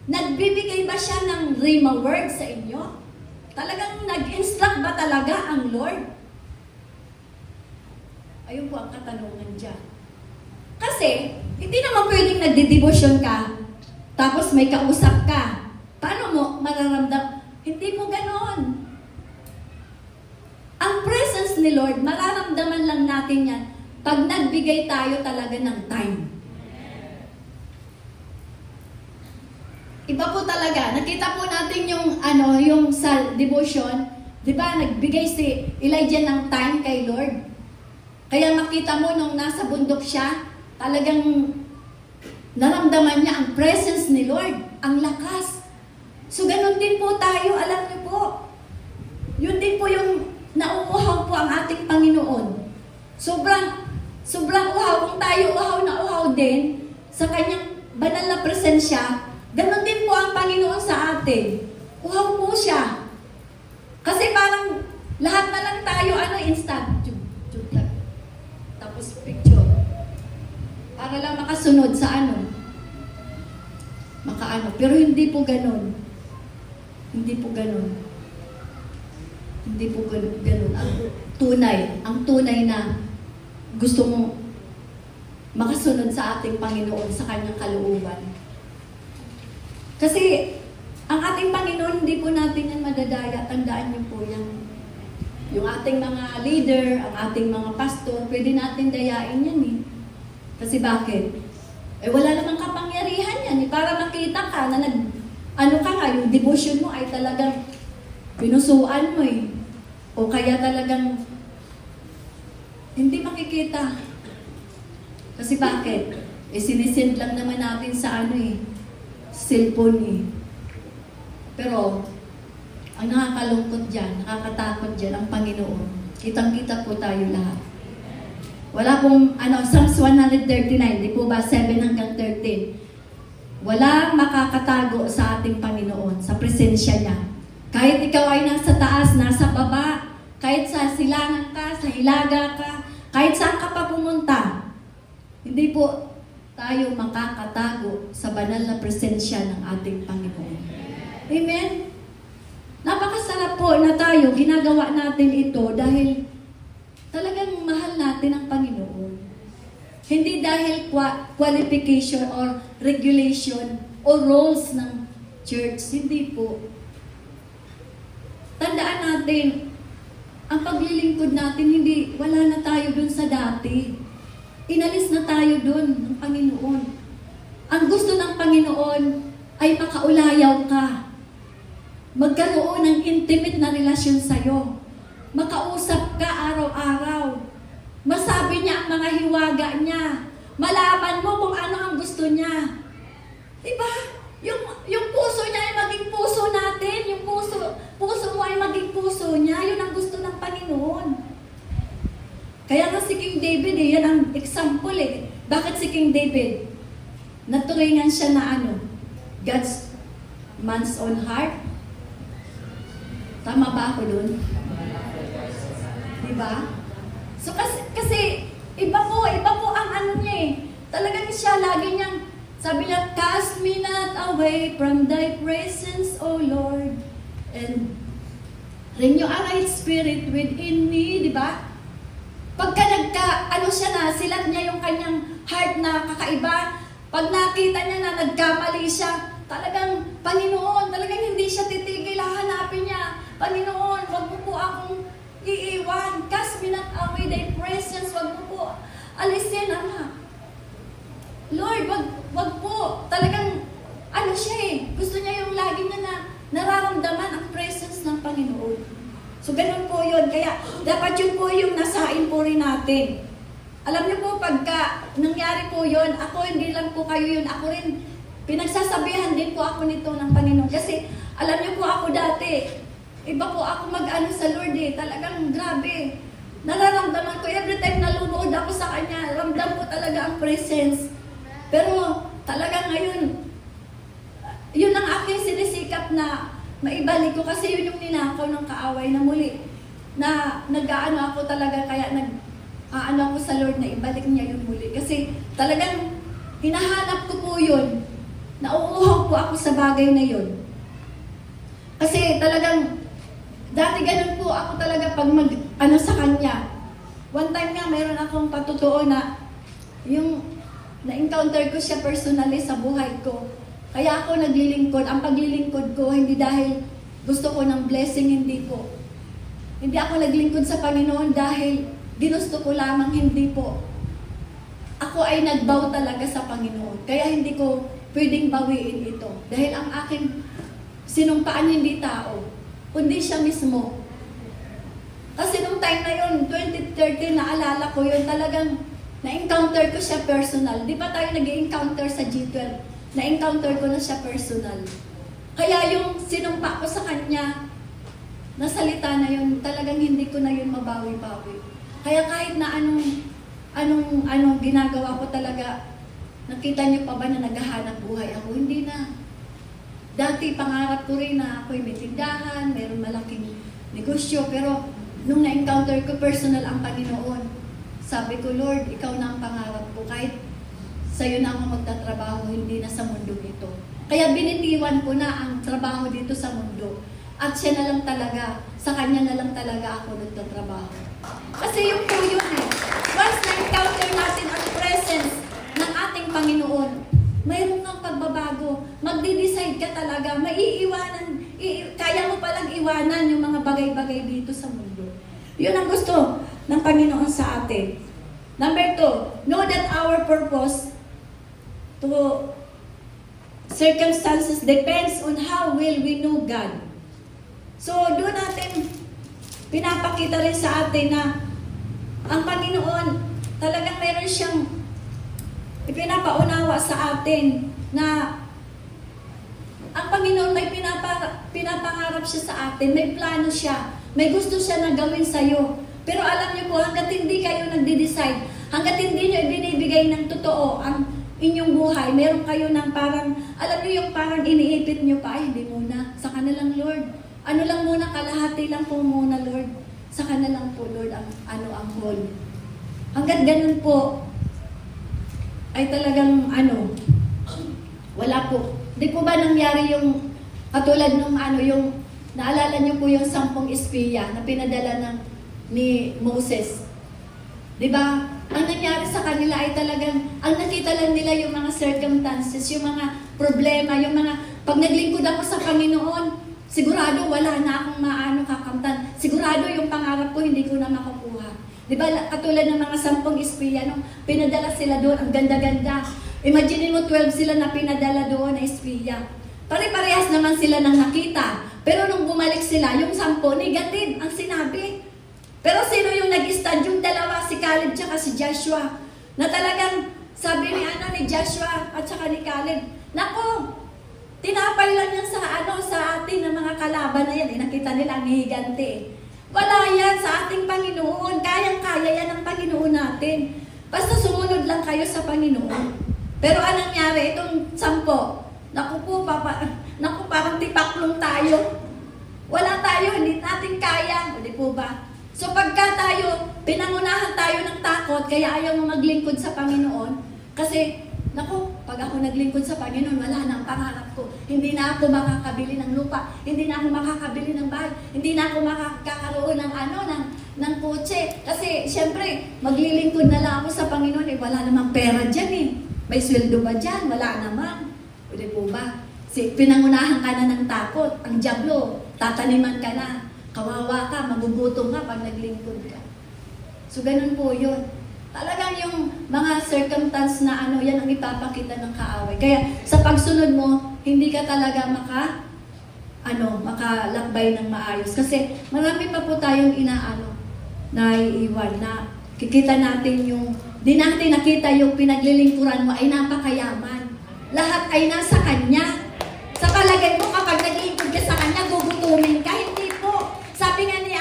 S1: Nagbibigay ba siya ng rhema word sa inyo? Talagang nag-instruct ba talaga ang Lord? Ayun po ang katanungan dyan. Kasi, hindi naman pwedeng nagdedebosyon ka, tapos may kausap ka. Paano mo mararamdam? Hindi mo ganon. Ang presence ni Lord, mararamdaman lang natin yan pag nagbigay tayo talaga ng time. Iba po talaga. Nakita po natin yung sa devotion, di ba, nagbigay si Elijah ng time kay Lord. Kaya makita mo nung nasa bundok siya, talagang naramdaman niya ang presence ni Lord, ang lakas. So ganun din po tayo, alam niyo po. Yun din po yung nauuhaw po ang ating Panginoon. Sobrang uhaw. Kung tayo uhaw na uhaw din sa kanyang banal na presensya, ganun din po ang Panginoon sa atin. Uhaw po siya. Kasi parang lahat na lang tayo, instant. Tapos picture. Para lang makasunod sa Pero hindi po ganun. Hindi po ganun. Ang tunay na gusto mong makasunod sa ating Panginoon, sa kanyang kalooban. Kasi, ang ating Panginoon, hindi po natin yan madadaya. Tandaan niyo po yan. Yung ating mga leader, ang ating mga pastor, pwede natin dayain yan eh. Kasi bakit? Wala namang kapangyarihan yan eh. Para makita ka na yung devotion mo ay talagang pinusuan mo eh. O kaya talagang hindi makikita. Kasi bakit? Sinisend lang naman natin sa cellphone eh. Pero, ang nakakalungkot dyan, nakakatakot dyan, ang Panginoon. Kitang-kita po tayo lahat. Wala pong, Psalms 139, di po ba, 7 hanggang 13. Walang makakatago sa ating Panginoon, sa presensya niya. Kahit ikaw ay nasa taas, nasa baba, kahit sa silangan ka, sa hilaga ka, kahit saan ka pa pumunta, hindi po tayo makakatago sa banal na presensya ng ating Panginoon. Amen? Napakasarap po na tayo, ginagawa natin ito dahil talagang mahal natin ang Panginoon. Hindi dahil qualification or regulation or rules ng church. Hindi po. Tandaan natin, ang paglilingkod natin, wala na tayo dun sa dati. Inalis na tayo dun ng Panginoon. Ang gusto ng Panginoon ay makaulayaw ka. Magkaroon ng intimate na relasyon sa'yo. Makausap ka araw-araw. Masabi niya ang mga hiwaga niya. Malaman mo kung ano ang gusto niya. Diba? Yung puso niya ay maging puso natin. Yung puso mo ay maging puso niya. Yun ang gusto ng Panginoon. Kaya nga si King David, yan ang example eh. Bakit si King David? Naturingan siya na God's man's own heart. Tama ba ako dun? Diba? So kasi iba po ang niya eh. Talagang siya lagi niyang, sabi niya, cast me not away from thy presence, O Lord. And renew a right spirit within me, diba? Pagka silat niya yung kanyang heart na kakaiba, pag nakita niya na nagkamali siya, talagang, Panginoon, talagang hindi siya titigil, hahanapin niya, Panginoon, wag mo po akong iiwan, cast me not away thy presence, wag mo po alisin, Ama. Lord, wag po, talagang, siya eh, gusto niya yung lagi niya na nararamdaman ang presence ng Panginoon. So, ganun po yun. Kaya, dapat yun po yung nasain po rin natin. Alam niyo po, pagka nangyari po yun, ako, hindi lang po kayo yun, ako rin, pinagsasabihan din po ako nito ng Panginoon. Kasi, alam niyo po ako dati, iba po ako sa Lord eh, talagang grabe. Nararamdaman ko, every time na lumuod ako sa Kanya, ramdam ko talaga ang presence. Pero, talaga ngayon, yun ang aking sinisikap na maibalik ko kasi yun yung ninakaw ng kaaway na muli. Na nag-aano ako talaga, kaya ako sa Lord na ibalik niya yun muli. Kasi talagang hinahanap ko po yun. Nauuhaw po ako sa bagay na yun. Kasi talagang, dati ganun po ako talaga pag sa Kanya. One time nga, mayroon akong patutuo na yung na-encounter ko siya personally sa buhay ko. Kaya ako naglilingkod. Ang paglilingkod ko, hindi dahil gusto ko ng blessing, hindi po. Hindi ako naglingkod sa Panginoon dahil ginusto ko lamang, hindi po. Ako ay nagbow talaga sa Panginoon. Kaya hindi ko pwedeng bawiin ito. Dahil ang aking sinumpaan hindi tao, kundi siya mismo. Kasi nung time na yun, 2013, naalala ko yun, talagang na-encounter ko siya personal. Di ba tayo nag-encounter sa G12? Na-encounter ko na siya personal. Kaya yung sinumpa ko sa kanya, na salita na yun, talagang hindi ko na yun mabawi-bawi. Kaya kahit na anong ginagawa ko talaga, nakita niyo pa ba na naghahanap buhay ako? Hindi na. Dati pangarap ko rin na ako'y may tindahan, mayroong malaking negosyo, pero nung na-encounter ko personal ang Panginoon, sabi ko, Lord, ikaw na ang pangarap ko. Kahit sa'yo na ako magtatrabaho, hindi na sa mundo ito. Kaya binitiwan ko na ang trabaho dito sa mundo. At siya na lang talaga, sa kanya na lang talaga ako nagtatrabaho. Kasi yung po yun eh. Once na-encounter natin ang presence ng ating Panginoon, mayroon kang pagbabago. Magdi-decide ka talaga. Maiiwanan, kaya mo palang iwanan yung mga bagay-bagay dito sa mundo. Yun ang gusto ng Panginoon sa atin. Number 2, know that our purpose to circumstances depends on how well we know God. So, doon natin pinapakita rin sa atin na ang Panginoon talagang meron siyang ipinapaunawa sa atin na ang Panginoon may pinapangarap siya sa atin, may plano siya, may gusto siya na gawin sa iyo. Pero alam niyo po, hanggat hindi kayo nagde-decide, hanggat hindi niyo ibinibigay ng totoo ang inyong buhay, meron kayo ng parang, alam niyo yung parang iniipit niyo pa, ay hindi muna, sa kanilang Lord. Ano lang muna, kalahati lang po muna, Lord. Sa kanilang po, Lord, ang whole. Hanggat ganun po, ay talagang wala po. Di po ba nangyari yung katulad nung yung naalala niyo po yung 10 espiya na pinadala ni Moses. Di ba? Ang nangyari sa kanila ay talagang, ang nakita lang nila yung mga circumstances, yung mga problema, yung mga, pag naglingkod ako sa Panginoon, sigurado wala na akong kakamtan. Sigurado yung pangarap ko hindi ko na makukuha. Di ba, katulad ng mga 10 espiya, pinadala sila doon, ang ganda-ganda. Imagine mo 12 sila na pinadala doon na espiya. Pare-parehas naman sila ng nakita. Pero nung bumalik sila, yung 10, negative ang sinabi. Pero sino yung nag-stand? Yung dalawa, si Caleb tsaka si Joshua. Na talagang sabi ni Joshua at tsaka ni Caleb, nako, tinapay lang yan sa atin ng mga kalaban na yan. Nakita nila ang higante. Wala yan sa ating Panginoon. Kayang-kaya yan ng Panginoon natin. Basta sumunod lang kayo sa Panginoon. Pero anong nangyari? Itong 10, naku po, parang tipaklong tayo. Wala tayo, hindi natin kaya. O di po ba? So pagka tayo, pinangunahan tayo ng takot, kaya ayaw mo maglingkod sa Panginoon, kasi, naku, pag ako naglingkod sa Panginoon, wala na ang pangarap ko. Hindi na ako makakabili ng lupa, hindi na ako makakabili ng bahay, hindi na ako makakaroon ng kotse. Kasi, syempre, maglilingkod na lang ako sa Panginoon, wala namang pera dyan May sweldo ba dyan? Wala naman. O di po ba? Pinangunahan ka na ng takot. Ang dyablo, tataniman ka na. Kawawa ka, magugutom ka pag naglingkod ka. So, ganun po yun. Talagang yung mga circumstance na yan ang ipapakita ng kaaway. Kaya sa pagsunod mo, hindi ka talaga makalakbay ng maayos. Kasi marami pa po tayong naiiwan na kikita natin di natin nakita yung pinaglilingkuran mo ay napakayaman. Lahat ay nasa Kanya. Sa palagay mo, kapag naglingkod ka sa Kanya, gugutumin ka. Hindi po. Sabi nga ni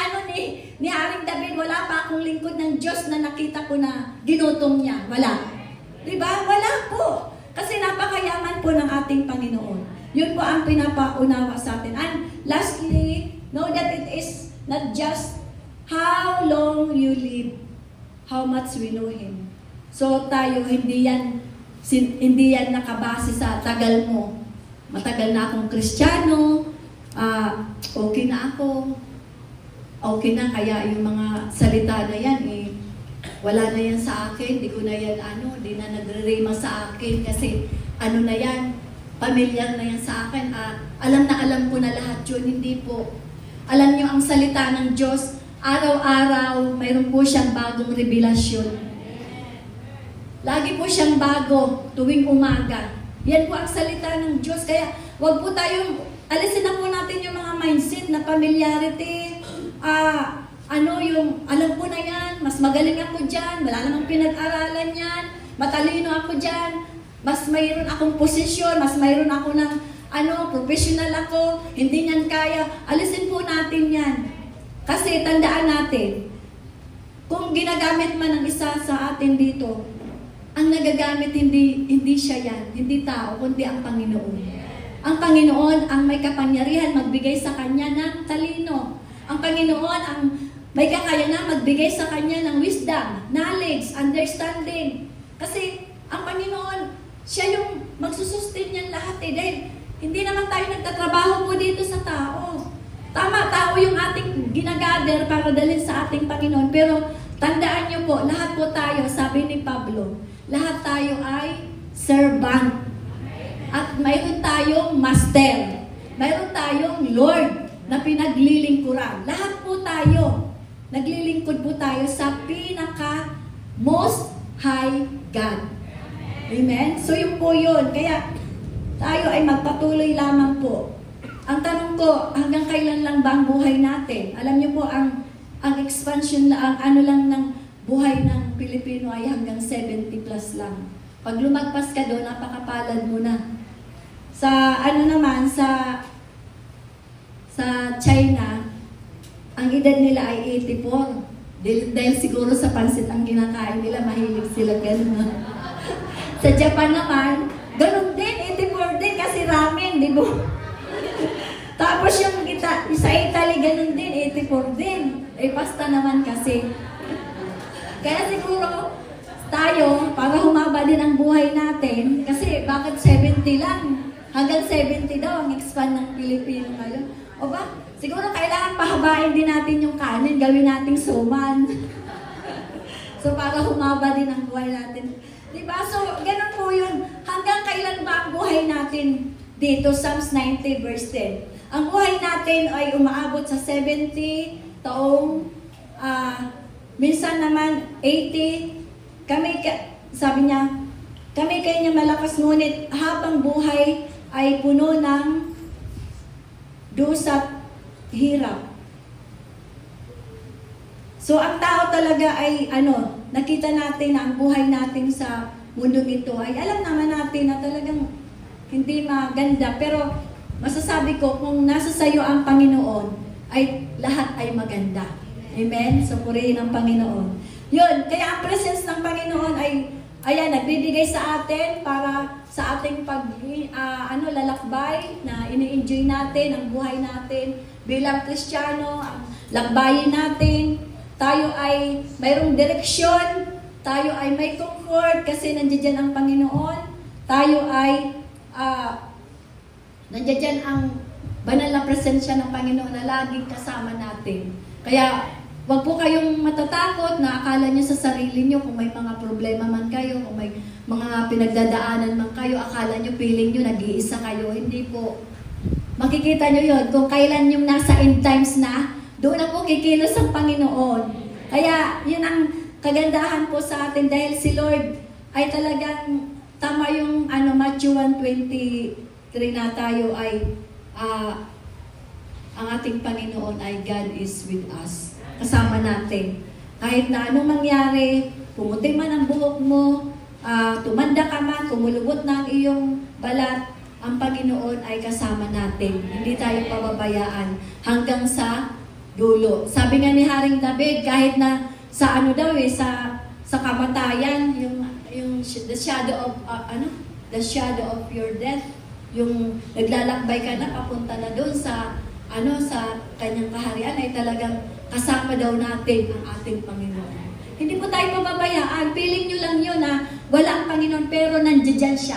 S1: Haring David, wala pa akong lingkod ng Diyos na nakita ko na ginutom niya. Wala. Diba? Wala po. Kasi napakayaman po ng ating Panginoon. Yun po ang pinapaunawa sa atin. And lastly, know that it is not just how long you live, how much we know Him. So tayo, hindi yan nakabase sa tagal mo. Matagal na akong Kristiyano, okay na ako, okay na, kaya yung mga salita na yan, wala na yan sa akin, di ko na yan di na nagre-rema sa akin, kasi na yan, pamilyar na yan sa akin, alam na alam ko na lahat yun, hindi po. Alam nyo, ang salita ng Diyos, araw-araw, mayroon po siyang bagong revelasyon. Lagi po siyang bago, tuwing umaga. Yan po ang salita ng Diyos, kaya wag po tayong, alisin na po natin yung mga mindset na familiarity, yung, alam ko na yan, mas magaling ako dyan, wala namang pinag-aralan yan, matalino ako dyan, mas mayroon akong posisyon, mas mayroon ako ng, professional ako, hindi niyan kaya. Alisin po natin yan. Kasi tandaan natin, kung ginagamit man ng isa sa atin dito, ang nagagamit hindi siya yan, hindi tao, kundi ang Panginoon. Ang Panginoon ang may kapangyarihan magbigay sa kanya ng talino. Ang Panginoon ang may kakayanan magbigay sa kanya ng wisdom, knowledge, understanding. Kasi ang Panginoon, siya yung magsusustain niyan lahat dahil hindi naman tayo nagtatrabaho po dito sa tao. Tama, tao yung ating ginagather para dalhin sa ating Panginoon. Pero tandaan niyo po, lahat po tayo, sabi ni Pablo, lahat tayo ay servant. At mayroon tayong master. Mayroon tayong Lord na pinaglilingkuran. Lahat po tayo, naglilingkod po tayo sa pinaka most high God. Amen? So yun po yun. Kaya tayo ay magpatuloy lamang po. Ang tanong ko, hanggang kailan lang ba ang buhay natin? Alam niyo po, ang expansion na, ang lang ng buhay ng Pilipino ay hanggang 70 plus lang. Pag lumagpas ka doon, napakapalad mo na. Sa China, ang edad nila ay 84. Dahil siguro sa pansit ang kinakain nila, mahilig sila ganun. Sa Japan naman, ganun din, 84 din kasi ramen, di ba? Tapos yung sa Italy, ganun din, 84 din. Pasta naman kasi. Kaya siguro, tayo, para humaba din ang buhay natin, kasi bakit 70 lang? Hanggang 70 daw ang expand ng Pilipino ngayon. O ba? Siguro kailangan pahabain din natin yung kanin, gawin nating suman. So para humaba din ang buhay natin. Diba? So ganun po yun. Hanggang kailan ba ang buhay natin dito? Psalms 90 verse 10. Ang buhay natin ay umaabot sa 70 taong, minsan naman 80. Sabi niya, kami kanya malakas, ngunit habang buhay ay puno ng dusa't hirap. So ang tao talaga ay nakita natin na ang buhay natin sa mundong ito ay alam naman natin na talagang hindi maganda. Pero masasabi ko, kung nasa sayo ang Panginoon, ay lahat ay maganda. Amen? So purihin ang Panginoon. Yun, kaya ang presence ng Panginoon ay nagbibigay sa atin para sa ating lalakbay na ini-enjoy natin ang buhay natin bilang Kristiyano, ang lakbayin natin. Tayo ay mayroong direksyon, tayo ay may comfort kasi nandiyan ang Panginoon. Tayo ay nandiyan ang banal na presensya ng Panginoon na laging kasama natin. Kaya huwag po kayong matatakot na akala nyo sa sarili nyo kung may mga problema man kayo, kung may mga pinagdadaanan man kayo, akala nyo, feeling nyo, nag-iisa kayo. Hindi po. Makikita nyo yun. Kung kailan yung nasa end times na, doon na po kikilos ang Panginoon. Kaya yun ang kagandahan po sa atin dahil si Lord ay talagang tama yung Matthew 1:23 na tayo ay ang ating Panginoon ay God is with us. Kasama natin. Kahit na anong mangyari, pumuti man ang buhok mo, tumanda ka man, kumulubot na ang iyong balat, ang Panginoon ay kasama natin. Hindi tayo pababayaan hanggang sa dulo. Sabi nga ni Haring David, kahit na sa sa kamatayan, yung the shadow of your death, yung naglalakbay ka na papunta na doon sa kanyang kaharian ay talagang kasama daw natin ang ating Panginoon. Hindi po tayo mababayaan. Feeling nyo lang yun na wala ang Panginoon pero nandiyan siya.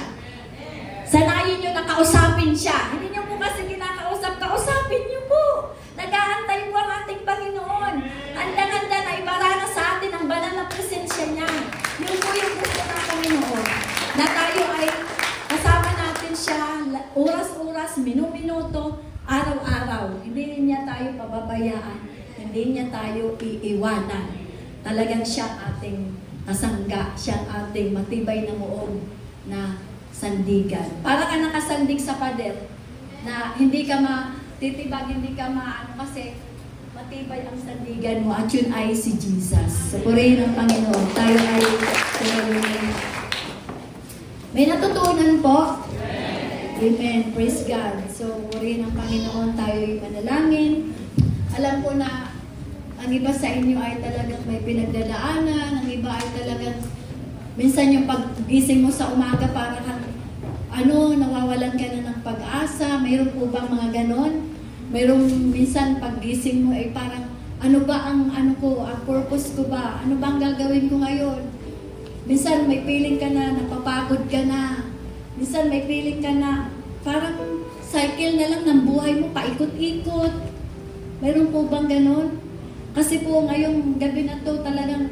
S1: Sanayin nyo na kausapin siya. Hindi nyo po kasi kinakausap, kausapin nyo po. Nag-aantay po ang ating Panginoon. Handang-handa na ibarana sa atin ang banal na presensya niya. Yun po yung gusto ng Panginoon. Na tayo ay kasama natin siya oras-oras, minuto, araw-araw. Hindi niya tayo pababayaan. Hindi niya tayo iiwanan. Talagang siya ating kasangga. Siya ating matibay na muog na sandigan. Para ka nakasandig sa pader na hindi ka matitibag, hindi ka kasi matibay ang sandigan mo at yun ay si Jesus. So, purihin ang Panginoon. Tayo ay may natutunan po. Amen. Praise God. So, purihin ang Panginoon. Tayo ay manalangin. Alam ko na ang iba sa inyo ay talagang may pinagdadaanan. Ang iba ay talagang minsan yung paggising mo sa umaga para kang nawawalan ka na ng pag-asa. Mayroon po bang mga ganon? Mayroong minsan paggising mo ay parang ang purpose ko ba? Ano bang gagawin ko ngayon? Minsan may feeling ka na napapagod ka na. Minsan may feeling ka na parang cycle na lang ng buhay mo, paikot-ikot. Mayroon po bang ganon? Kasi po ngayong gabi na to talagang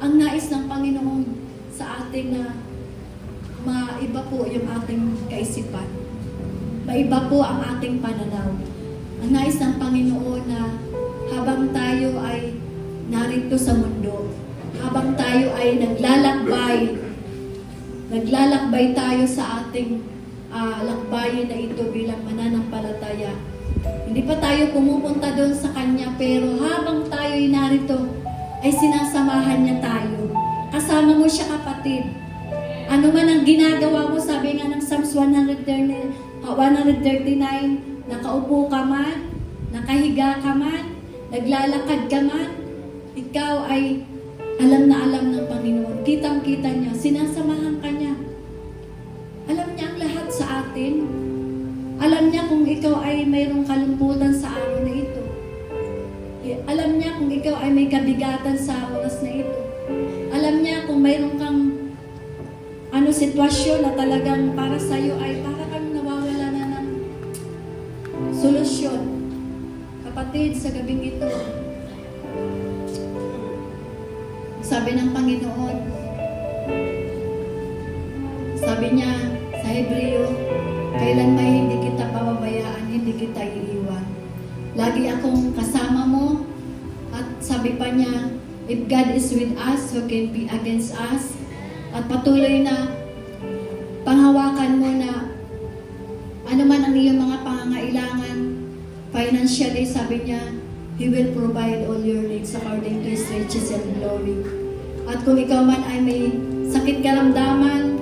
S1: ang nais ng Panginoon sa ating na maiba po yung ating kaisipan. Maiba po ang ating pananaw. Ang nais ng Panginoon na habang tayo ay narito sa mundo, habang tayo ay naglalakbay tayo sa ating lakbayin na ito bilang mananampalataya. Hindi pa tayo pumupunta doon sa Kanya, pero habang tayo ay narito, ay sinasamahan niya tayo. Kasama mo siya, kapatid. Ano man ang ginagawa mo, sabi nga ng Psalms 139, nakaupo ka man, nakahiga ka man, naglalakad ka man, ikaw ay alam na alam ng Panginoon. Kitang-kita niya, sinasamahan ka niya. Alam niya ang lahat sa atin. Alam niya kung ikaw ay mayroong kalungkutan sa araw na ito. Alam niya kung ikaw ay may kabigatan sa oras na ito. Alam niya kung mayroong kang sitwasyon na talagang para sa'yo ay para kang nawawala na ng solusyon. Kapatid, sa gabing ito, sabi ng Panginoon, sabi niya sa Hebreo, kailan may hindi kita pababayaan, hindi kita iiwan. Lagi akong kasama mo, at sabi pa niya, if God is with us, who can be against us? At patuloy na panghawakan mo na ano man ang iyong mga pangangailangan financially, sabi niya, He will provide all your needs according to His riches and glory. At kung ikaw man ay may sakit karamdaman,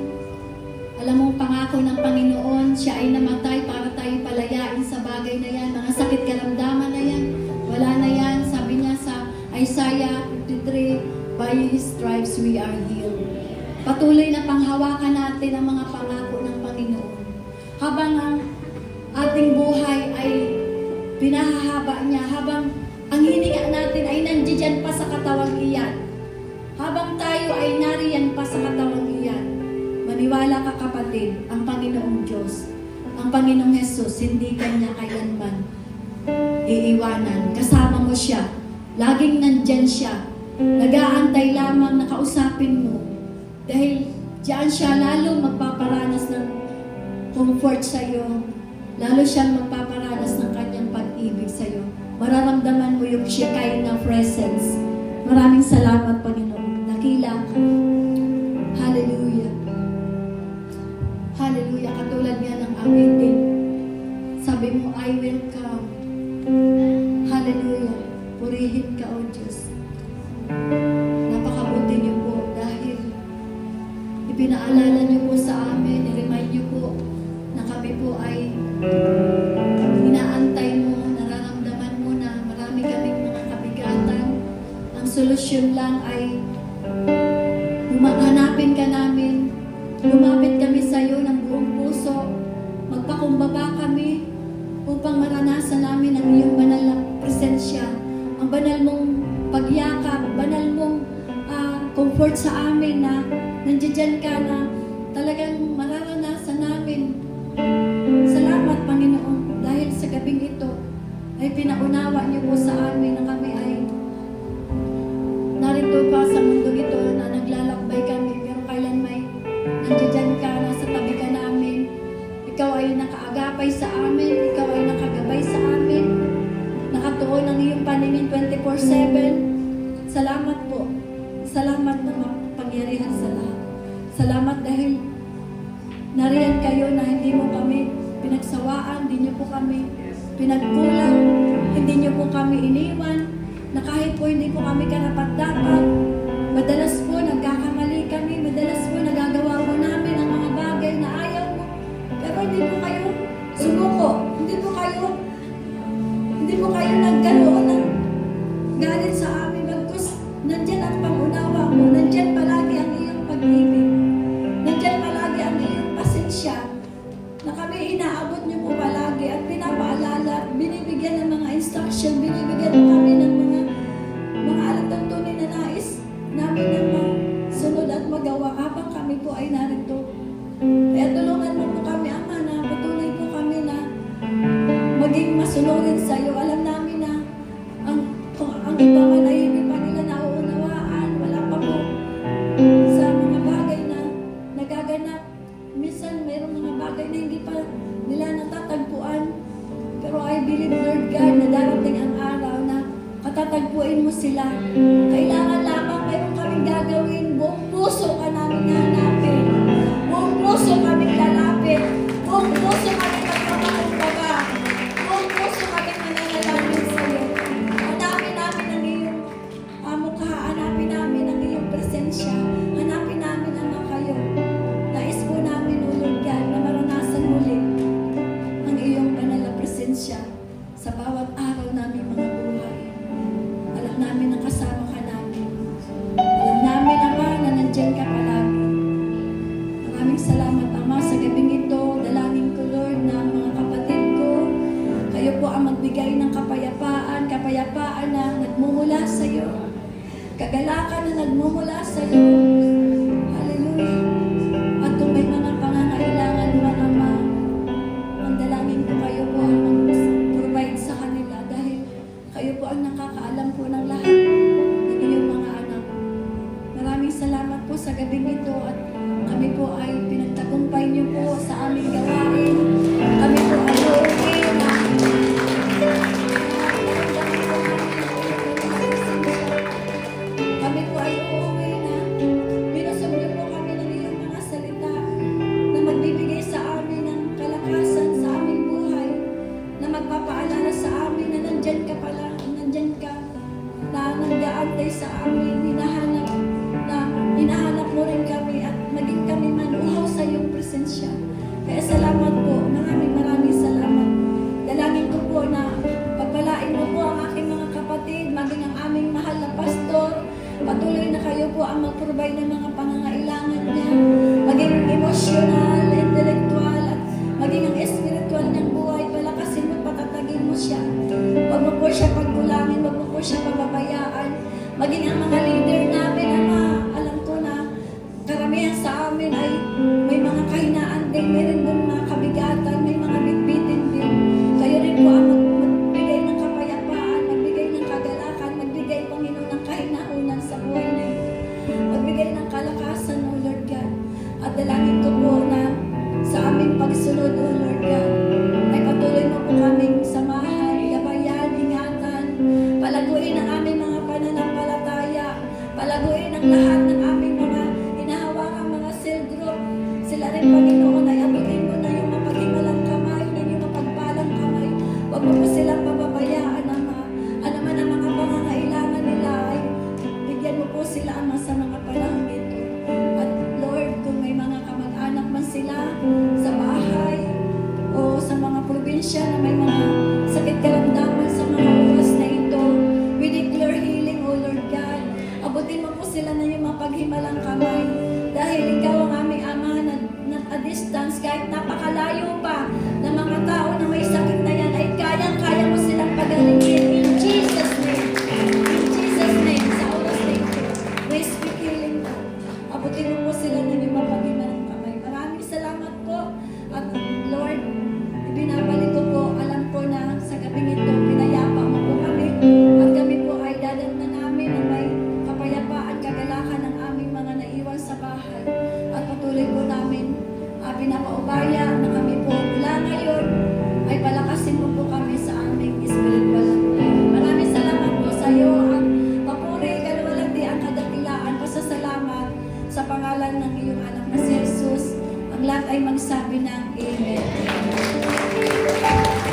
S1: alam mong pangako ng Panginoon, siya ay namatay para tayo palayain sa bagay na yan. Mga sakit karamdaman na yan, wala na yan. Sabi niya sa Isaiah 53, by His stripes we are healed. Patuloy na panghawakan natin ang mga pangako ng Panginoon. Habang ang ating buhay ay pinahahaba niya, habang ang hininga natin ay nandiyan pa sa katawang iyan. Habang tayo ay nariyan pa sa katawang iyan, maniwala ka, kapatid, ang Panginoong Diyos, ang Panginoong Jesus, hindi kanya kailanman iiwanan. Kasama mo siya. Laging nandyan siya. Nag-aantay lamang na kausapin mo. Dahil diyan siya lalong magpaparanas ng comfort sa iyo. Lalo siyang magpaparanas ng kanyang pag-ibig sa iyo. Mararamdaman mo yung Shekinah presence. Maraming salamat, Panginoon. Nakila ka. Hallelujah. Hallelujah. Katulad nga ng awitin. Sabi mo, I will come. Hallelujah. Purihin ka, O Diyos. Napakabuti niyo po dahil ipinaalala niyo po sa amin, i-remind niyo po na kami po ay inaantay mo, nararamdaman mo na marami kaming mga kabigatan. Ang solusyon lang ay hanapin ka namin, lumapit kami sa iyo ng buong puso, magpakumbaba kami upang maranasan namin ang iyong banal na presensya, ang banal mong pagyakap, banal mong comfort sa amin na nandiyan ka na talagang mararanasan namin. Salamat, Panginoon, dahil sa gabing ito ay pinaunawa niyo po sa amin na kami ay narito pa sa mundo ito na naglalakbay kami, pero kailan may nandiyan ka, nasa tabi ka namin. Ikaw ay nakaagapay sa amin, ikaw ay nakagabay sa amin, nakatuon ang iyong paningin 24/7. Salamat po. Salamat na mapangyarihan sa lahat. Salamat dahil nariyan kayo na hindi mo kami pinagsawaan, hindi niyo po kami pinagkulang, hindi niyo po kami iniwan, na kahit po hindi po kami karapat-dapat, madalas po nagkakamali kami, madalas po nagagawa po namin ang mga bagay na ayaw mo. Pero hindi po kayo sumuko, hindi po kayo nagkaroon ng galit sa amin. Bagkus, nandyan ang pangunawa mo, nandyan palagi ang iyong pag-ibig, nandyan palagi ang iyong pasensya, na kami inaabot niyo po palagi at pinapaalala at binibigyan ng mga instruction, binibigyan mo kami ng mga alam ng tunay na nais namin na masunod at magawa habang kami po ay narito. Kaya tulungan mo po kami, Ama, na patuloy po kami na maging masunurin sa iyo. Alam namin na ang iba man ay hindi pa nila nauunawaan, wala pa po sa mga bagay na nagaganap. Minsan mayroong mga bagay na hindi pa nila natatagpuan. Pero I believe, Lord God, na darating ang araw na katatagpuin mo sila. Kailangan lamang mayroong kaming gagawin. Buong puso ka namin hanapin. Buong puso kaming lalapit. Buong puso kaming magpapakumbaga. Buong puso kaming mananalangin sa iyo. Hanapin namin ang iyong mukha. Hanapin namin ang iyong presensya. Hanapin namin ang mga kayo. Nais po namin, O Lord God, na maranasan muli ang iyong banal na presensya sa bawat araw namin mga buhay. Alam namin na kasama ka namin. Alam namin, Ama, na nandiyan ka palagi. Maraming salamat, Ama, sa gabing ito. Dalangin ko, Lord, na ang mga kapatid ko, kayo po ang magbigay ng kapayapaan na nagmumula sa iyo. Kagalakan na nagmumula sa iyo. Hallelujah. At kung may mga pangangailangan man, Ama, ang dalangin ko kayo po ang mag-provide sa kanila dahil kayo po ang nakakaalam po ng lahat ng iyong mga anak. Maraming salamat po sa gabing ito at kami po ay pinagtagumpay niyo po sa aming gawain. Kami po ay uuwi na kami po ay uuwi na binusog niyo po kami ng iyong mga salita na magbibigay sa amin ng kalakasan sa aming buhay, na magpapaalala sa amin na nandyan ka pala, nandyan ka, na nag-aantay sa amin, hinahanap mo rin kami at maging kami manuhaw sa iyong presensya. Kaya salamat po, maraming salamat. Dalangin ko po na pagpalain mo po ang aking mga kapatid, maging ang aming mahal na pastor. Patuloy na kayo po ang mag-provide ng mga pangangailangan niya, maging emotional, intellectual, at maging ang spiritual niyang buhay. Palakasin mo, patatagin mo siya. Huwag mo po siya pagkulangin, huwag mo po siya pababayaan. Maging ang mga leader namin, Ama, alam ko na karamihan sa amin ay may mga kahinaan din, may rin din mga kabigatan, may mga bitbitin din. Kayo rin po ang magbigay ng kapayapaan, magbigay ng kagalakan, magbigay, Panginoon, ng kahinaunan sa buhay na ito. Magbigay ng kalakasan, O Lord God. At dalangin ko po na sa aming pagsunod, O Lord God, ay patuloy mo po kaming samahan, gabayan, ingatan, palaguin ang aming mga pananampalataya, palaguin ang lahat ng aming mga hinahawakang mga cell group. Sila rin, Panginoon, ay abutin mo na yung mapaghimalang kamay, na yung mapagpalang kamay. Huwag mo po silang pababayaan, Ama. Ano man ang mga pangangailangan nila ay bigyan mo po sila, Ama, sa mga panahon ito. At Lord, kung may mga kamag-anak man sila sa bahay o sa mga probinsya na may mga sakit karamdaman sa mga oras na ito, we declare healing, O Lord God. Abutin mo po sila na yung mapaghimalang kamay. Dahil ikaw ang aming Ama na a distance, kahit napakalayo pa ng mga tao na may sakit na yan, ay kayang-kaya mo silang pagalingin. In Jesus' name. In Jesus' name. Sa oras na ito, may speak healing na. Abutin mo po sila na